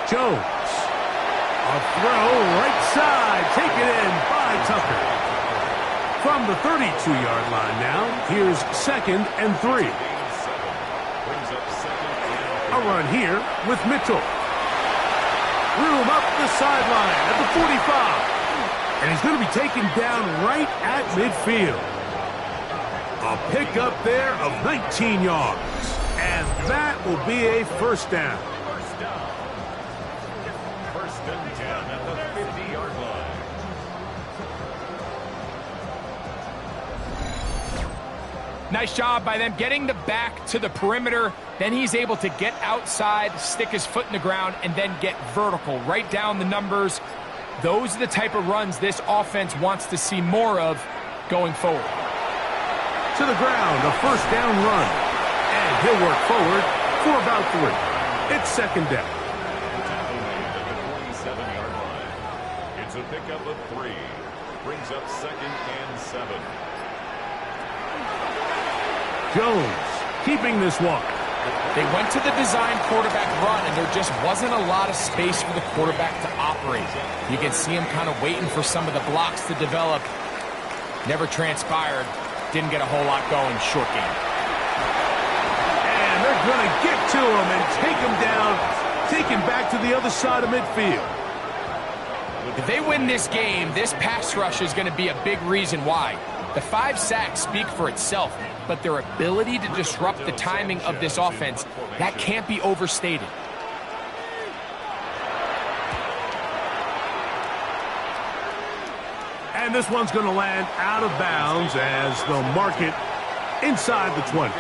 Speaker 1: Jones. A throw right side. Taken in by Tucker. From the 32-yard line now, here's 2nd and 3. A run here with Mitchell. Room up the sideline at the 45. And he's is going to be taken down right at midfield. A pickup there of 19 yards. And that will be a first down.
Speaker 3: First and 10 at the 50-yard line.
Speaker 2: Nice job by them getting the back to the perimeter. Then he's able to get outside, stick his foot in the ground, and then get vertical. Right down the numbers. Those are the type of runs this offense wants to see more of going forward.
Speaker 1: To the ground, a first down run. And he'll work forward for about 3. It's second down.
Speaker 3: Tackle made at the 27-yard line. It's a pickup of 3. Brings up second and 7.
Speaker 1: Jones keeping this one.
Speaker 2: They went to the design quarterback run, and there just wasn't a lot of space for the quarterback to operate. You can see him kind of waiting for some of the blocks to develop. Never transpired. Didn't get a whole lot going. Short game.
Speaker 1: And they're going to get to him and take him down, take him back to the other side of midfield.
Speaker 2: If they win this game, this pass rush is going to be a big reason why. The 5 sacks speak for itself, but their ability to disrupt the timing of this offense, that can't be overstated.
Speaker 1: And this one's going to land out of bounds as they'll mark it inside the 20.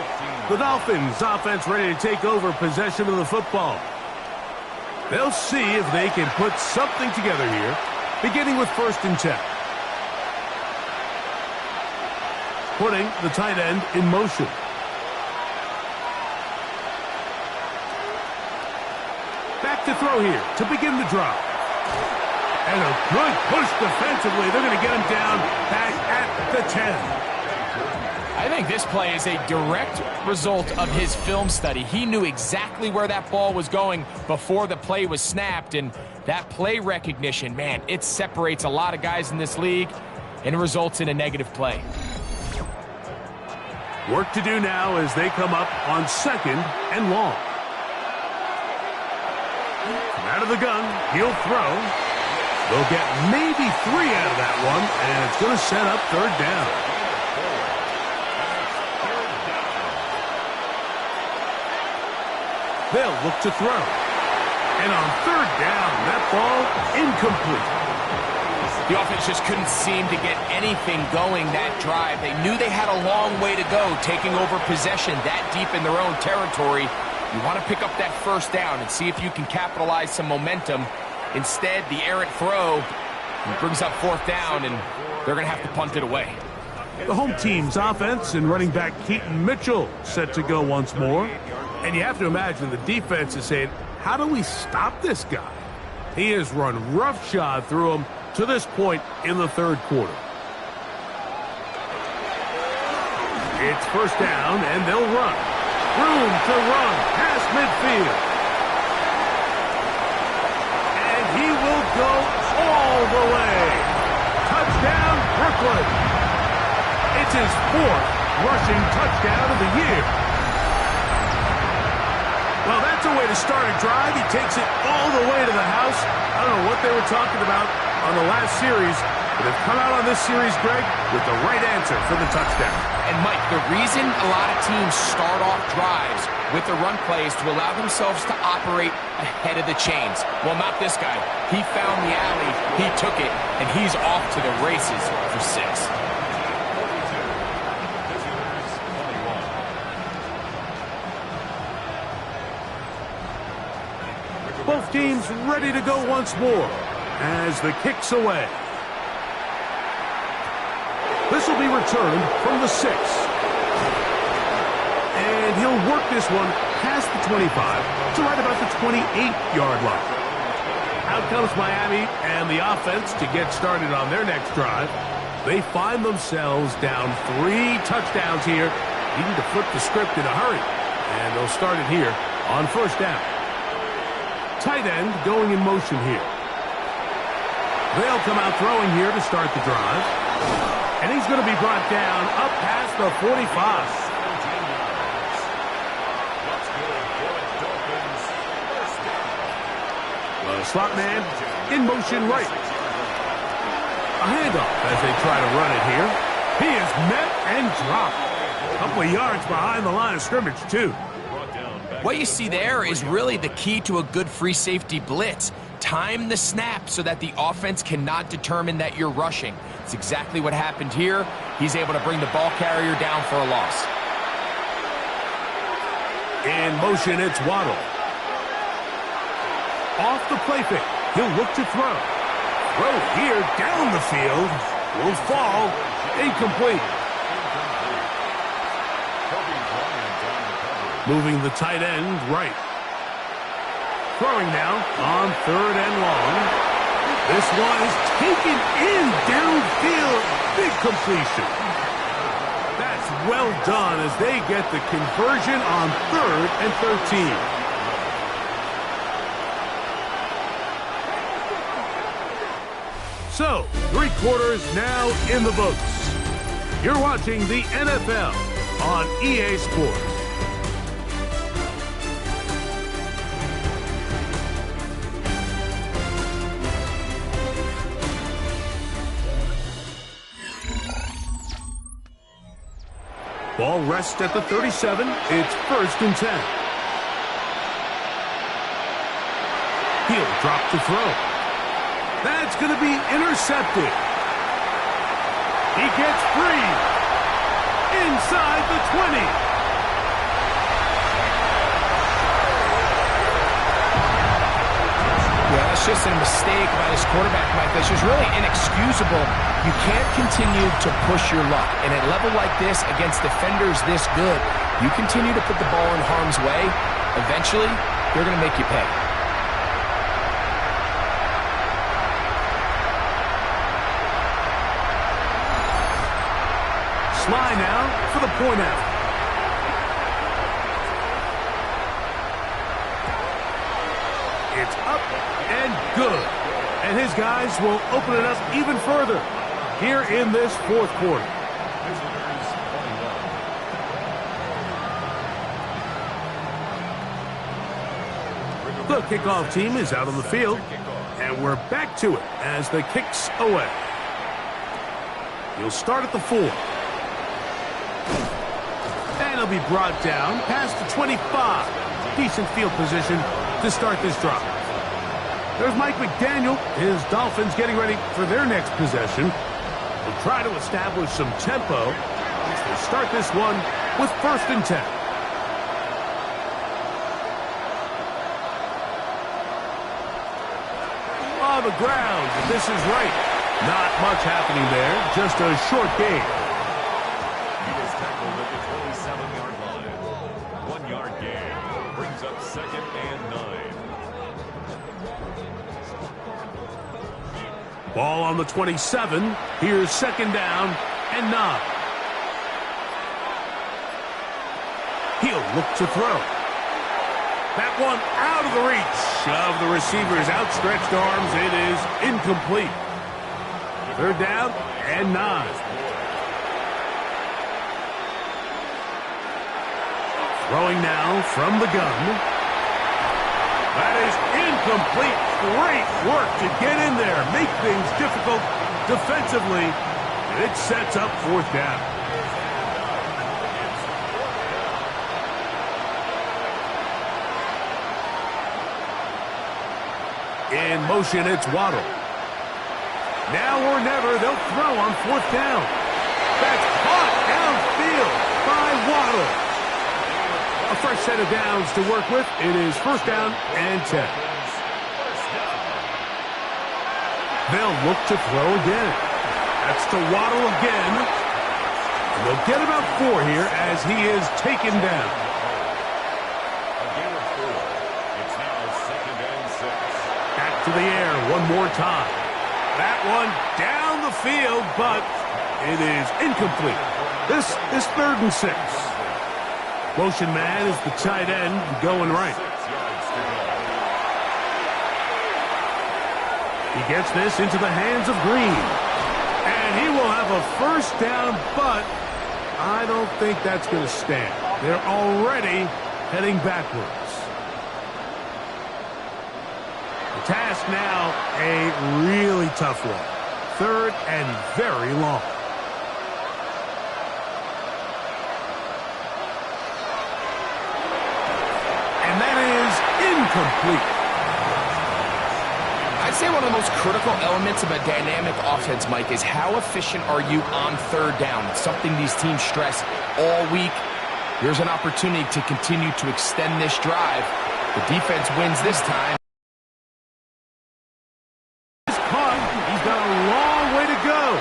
Speaker 1: The Dolphins offense ready to take over possession of the football. They'll see if they can put something together here, beginning with first and 10. Putting the tight end in motion. Back to throw here to begin the drive. And a good push defensively. They're going to get him down back at the 10.
Speaker 2: I think this play is a direct result of his film study. He knew exactly where that ball was going before the play was snapped, and that play recognition, man, it separates a lot of guys in this league and results in a negative play.
Speaker 1: Work to do now as they come up on second and long. From out of the gun, he'll throw. They'll get maybe 3 out of that one, and it's going to set up third down. They'll look to throw. And on third down, that ball incomplete.
Speaker 2: The offense just couldn't seem to get anything going that drive. They knew they had a long way to go, taking over possession that deep in their own territory. You want to pick up that first down and see if you can capitalize some momentum. Instead, the errant throw brings up fourth down, and they're going to have to punt it away.
Speaker 1: The home team's offense and running back Keaton Mitchell set to go once more. And you have to imagine the defense is saying, how do we stop this guy? He has run roughshod through him to this point in the third quarter. It's first down, and they'll run. Room to run past midfield. And he will go all the way. Touchdown, Brooklyn. It's his 4th rushing touchdown of the year. Well, that's a way to start a drive. He takes it all the way to the house. I don't know what they were talking about on the last series, but they've come out on this series, Greg, with the right answer for the touchdown.
Speaker 2: And, Mike, the reason a lot of teams start off drives with the run plays to allow themselves to operate ahead of the chains. Well, not this guy. He found the alley, he took it, and he's off to the races for 6.
Speaker 1: Both teams ready to go once more as the kick's away. This will be returned from the 6. And he'll work this one past the 25 to right about the 28-yard line. Out comes Miami and the offense to get started on their next drive. They find themselves down 3 touchdowns here, needing to flip the script in a hurry. And they'll start it here on first down. Tight end going in motion here. They'll come out throwing here to start the drive. And he's going to be brought down up past the 45. The slot man in motion right. A handoff as they try to run it here. He is met and dropped. A couple of yards behind the line of scrimmage, too.
Speaker 2: What you see there is really the key to a good free safety blitz. Time the snap so that the offense cannot determine that you're rushing. It's exactly what happened here. He's able to bring the ball carrier down for a loss.
Speaker 1: In motion, it's Waddle. Off the play fake. He'll look to throw. Throw here down the field. Will fall. Incomplete. Moving the tight end right. Throwing now on 3rd and long. This one is taken in downfield. Big completion. That's well done as they get the conversion on 3rd and 13. So, 3 quarters now in the books. You're watching the NFL on EA Sports. Ball rests at the 37. It's 1st and 10. He'll drop to throw. That's going to be intercepted. He gets free. Inside the 20.
Speaker 2: Yeah, that's just a mistake by this quarterback, Mike. That's just really inexcusable. You can't continue to push your luck. And at a level like this, against defenders this good, you continue to put the ball in harm's way, eventually, they're going to make you pay.
Speaker 1: Sly now for the point out. It's up and good. And his guys will open it up even further here in this 4th quarter. The kickoff team is out on the field, and we're back to it as the kick's away. He'll start at the 4. And he'll be brought down past the 25. Decent field position to start this drive. There's Mike McDaniel. His Dolphins getting ready for their next possession. They'll try to establish some tempo as they start this one with 1st and 10. On the ground, but this is right. Not much happening there. Just a short gain.
Speaker 3: He is tackled at the 27-yard line. 1-yard gain. Brings up 2nd and 9.
Speaker 1: Ball on the 27. Here's 2nd down and 9. He'll look to throw. That one out of the reach of the receiver's outstretched arms. It is incomplete. 3rd down and 9. Throwing now from the gun. That is incomplete. Great work to get in there, make things difficult defensively, and it sets up 4th down. In motion, it's Waddle. Now or never, they'll throw on 4th down. That's caught downfield by Waddle. A fresh set of downs to work with. It is 1st down and 10. They'll look to throw again. That's to Waddle again. And they'll get about 4 here as he is taken down.
Speaker 3: A gain of 4. It's now 2nd and 6.
Speaker 1: Back to the air one more time. That one down the field, but it is incomplete. This is 3rd and 6. Motion man is the tight end going right.
Speaker 3: 6 yards to go.
Speaker 1: He gets this into the hands of Green. And he will have a 1st down, but I don't think that's going to stand. They're already heading backwards. The task now, a really tough one. 3rd and very long. And that is incomplete.
Speaker 2: I'd say one of the most critical elements of a dynamic offense, Mike, is how efficient are you on 3rd down? It's something these teams stress all week. Here's an opportunity to continue to extend this drive. The defense wins this time.
Speaker 1: He's caught. He's got a long way to go.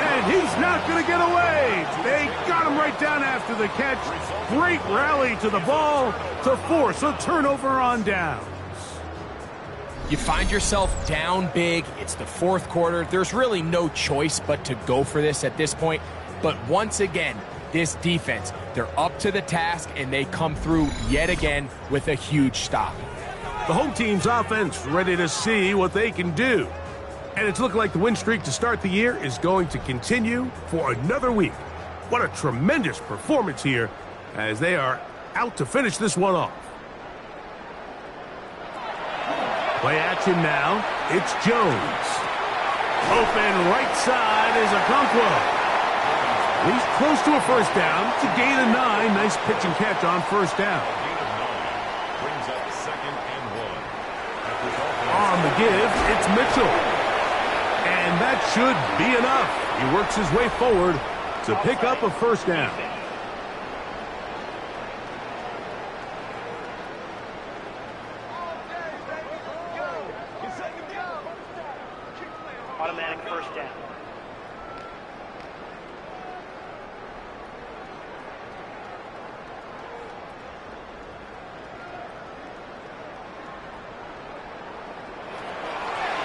Speaker 1: And he's not going to get away. They got him right down after the catch. Great rally to the ball to force a turnover on down.
Speaker 2: You find yourself down big. It's the 4th quarter. There's really no choice but to go for this at this point. But once again, this defense, they're up to the task, and they come through yet again with a huge stop.
Speaker 1: The home team's offense ready to see what they can do. And it's looking like the win streak to start the year is going to continue for another week. What a tremendous performance here as they are out to finish this one off. Play action now. It's Jones. Open right side is Okonkwo. He's close to a first down. It's a gain of 9. Nice pitch and catch on first down.
Speaker 3: Brings up 2nd and 1.
Speaker 1: On the give, it's Mitchell. And that should be enough. He works his way forward to pick up a first down.
Speaker 5: Automatic first down.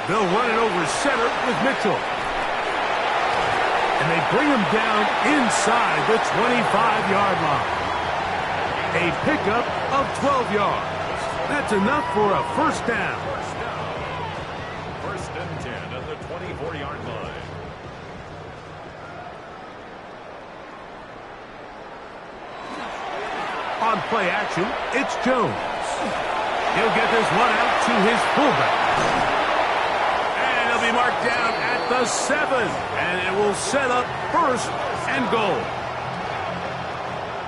Speaker 1: They'll run it over center with Mitchell. And they bring him down inside the 25-yard line. A pickup of 12 yards. That's enough for a first down.
Speaker 3: 1st and 10 at the 24-yard line.
Speaker 1: On play action, it's Jones. He'll get this one out to his fullback. And he'll be marked down at the 7. And it will set up 1st and goal.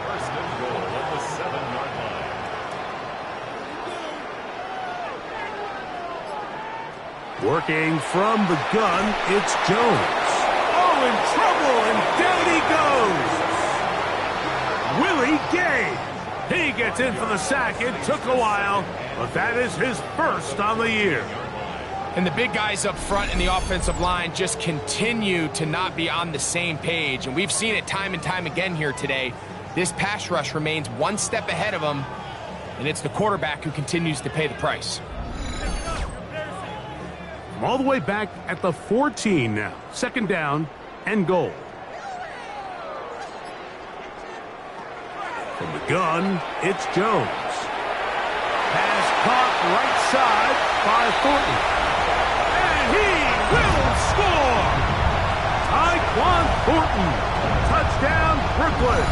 Speaker 3: 1st and goal at the 7-yard line.
Speaker 1: Working from the gun, it's Jones. Oh, in trouble, and down he goes. Willie Gay. He gets in for the sack. It took a while, but that is his 1st on the year.
Speaker 2: And the big guys up front in the offensive line just continue to not be on the same page. And we've seen it time and time again here today. This pass rush remains one step ahead of them, and it's the quarterback who continues to pay the price.
Speaker 1: From all the way back at the 14 now. 2nd down and goal. From the gun, it's Jones. Pass caught right side by Thornton. And he will score! Tyquan Thornton. Touchdown, Brooklyn.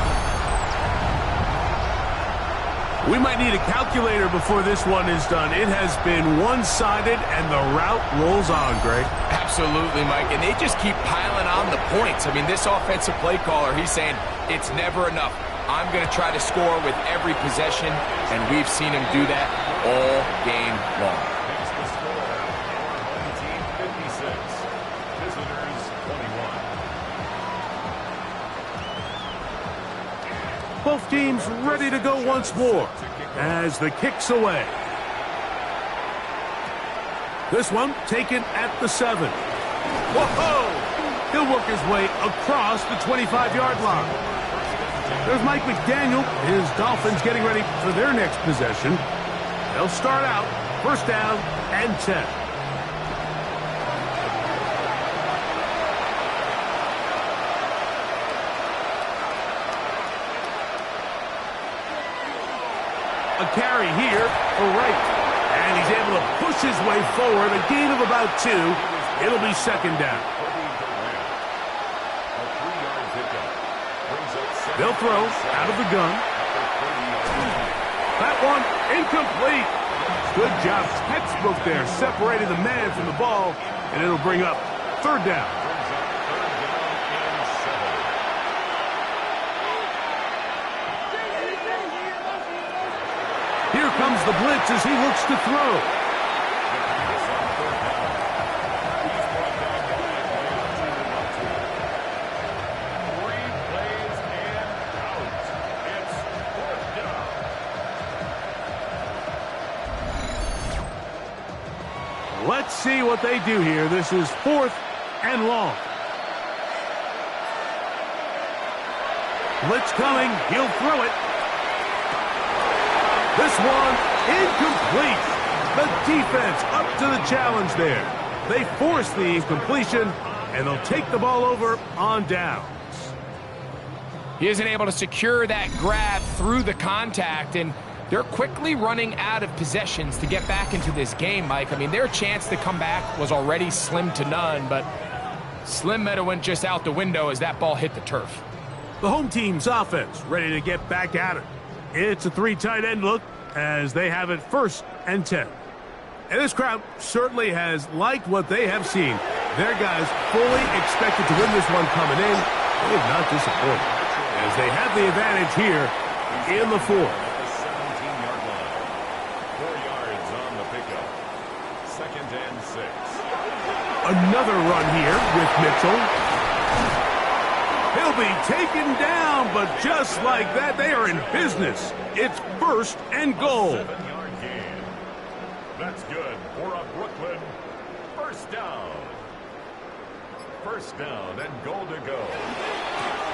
Speaker 1: We might need a calculator before this one is done. It has been one-sided, and the route rolls on, Greg.
Speaker 2: Absolutely, Mike. And they just keep piling on the points. I mean, this offensive play caller, he's saying it's never enough. I'm going to try to score with every possession, and we've seen him do that all game long.
Speaker 3: Makes the score 1956. Visitors 21.
Speaker 1: Both teams ready to go once more as the kick's away. This one taken at the 7. Whoa! He'll work his way across the 25-yard line. There's Mike McDaniel. His Dolphins getting ready for their next possession. They'll start out 1st down and 10. A carry here for Wright. And he's able to push his way forward. A gain of about 2. It'll be 2nd down. They'll throw out of the gun. That one incomplete. Good job. Textbook there. Separated the man from the ball. And it'll bring up third down. Here comes the blitz as he looks to throw. Let's see what they do here. This is 4th and long. Blitz coming. He'll throw it. This one incomplete. The defense up to the challenge there. They force the incompletion, and they'll take the ball over on downs.
Speaker 2: He isn't able to secure that grab through the contact, and they're quickly running out of possessions to get back into this game, Mike. I mean, their chance to come back was already slim to none, but Slim Meadow went just out the window as that ball hit the turf.
Speaker 1: The home team's offense ready to get back at it. It's a 3 tight end look as they have it 1st and 10. And this crowd certainly has liked what they have seen. Their guys fully expected to win this one coming in. They have not disappointed as they have the advantage here in the 4th.
Speaker 3: 17-yard line. 4 yards on the pickup. 2nd and 6.
Speaker 1: Another run here with Mitchell. He'll be taken down, but just like that, they are in business. It's 1st and goal.
Speaker 3: 7-yard gain. That's good for a Brooklyn 1st down. 1st down and goal to go.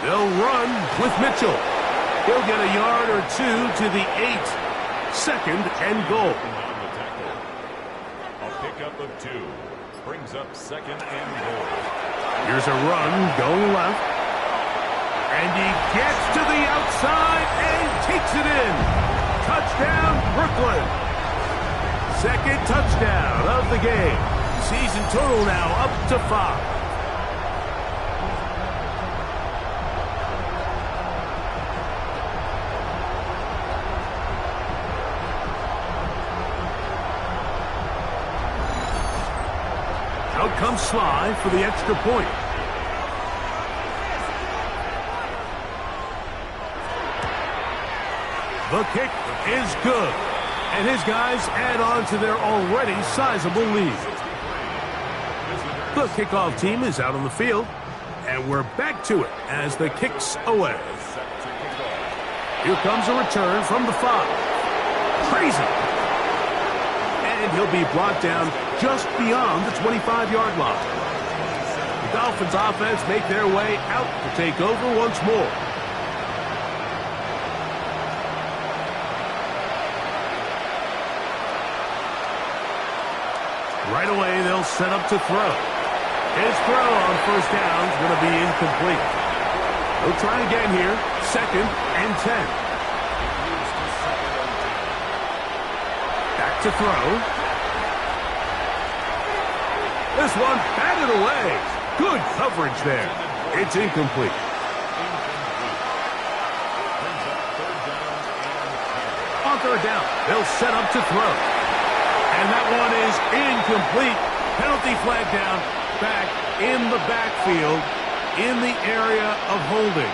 Speaker 1: They'll run with Mitchell. He'll get a yard or 2 to the 8. 2nd and goal.
Speaker 3: On the tackle. A pickup of 2. Brings up 2nd and goal.
Speaker 1: Here's a run going left. And he gets to the outside and takes it in. Touchdown, Brooklyn. 2nd touchdown of the game. Season total now up to 5. Out comes Sly for the extra point. The kick is good, and his guys add on to their already sizable lead. The kickoff team is out on the field, and we're back to it as the kick's away. Here comes a return from the 5. Crazy. And he'll be brought down just beyond the 25-yard line. The Dolphins offense make their way out to take over once more. Right away, they'll set up to throw. His throw on 1st down is going to be incomplete. They'll try again here, 2nd and 10. Back to throw. This one batted away. Good coverage there. It's incomplete. On 3rd down, they'll set up to throw. And that one is incomplete. Penalty flag down, back in the backfield, in the area of holding.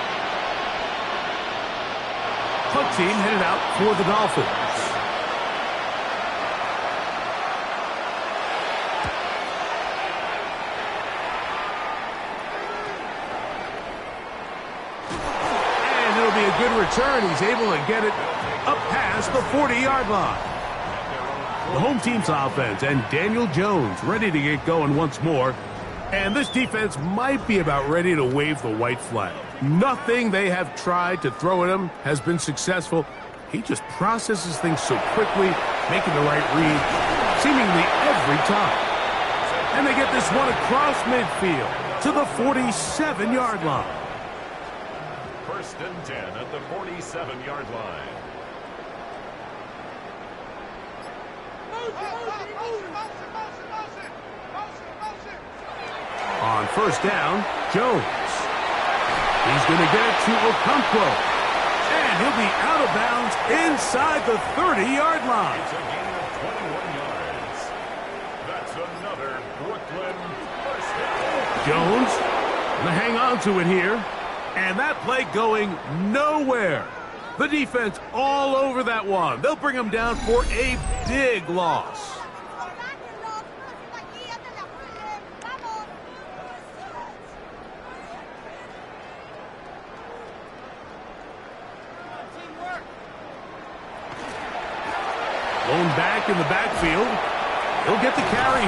Speaker 1: Punt team headed out for the Dolphins. And it'll be a good return. He's able to get it up past the 40-yard line. The home team's offense and Daniel Jones ready to get going once more. And this defense might be about ready to wave the white flag. Nothing they have tried to throw at him has been successful. He just processes things so quickly, making the right read seemingly every time. And they get this one across midfield to the 47-yard line.
Speaker 3: 1st and 10 at the 47-yard line.
Speaker 1: On 1st down, Jones. He's going to get it to Okonkwo. And he'll be out of bounds inside the 30-yard line.
Speaker 3: It's a gain of 21 yards. That's another Brooklyn 1st down.
Speaker 1: Jones gonna hang on to it here. And that play going nowhere. The defense all over that one. They'll bring him down for a big loss. Blown back in the backfield. He'll get the carry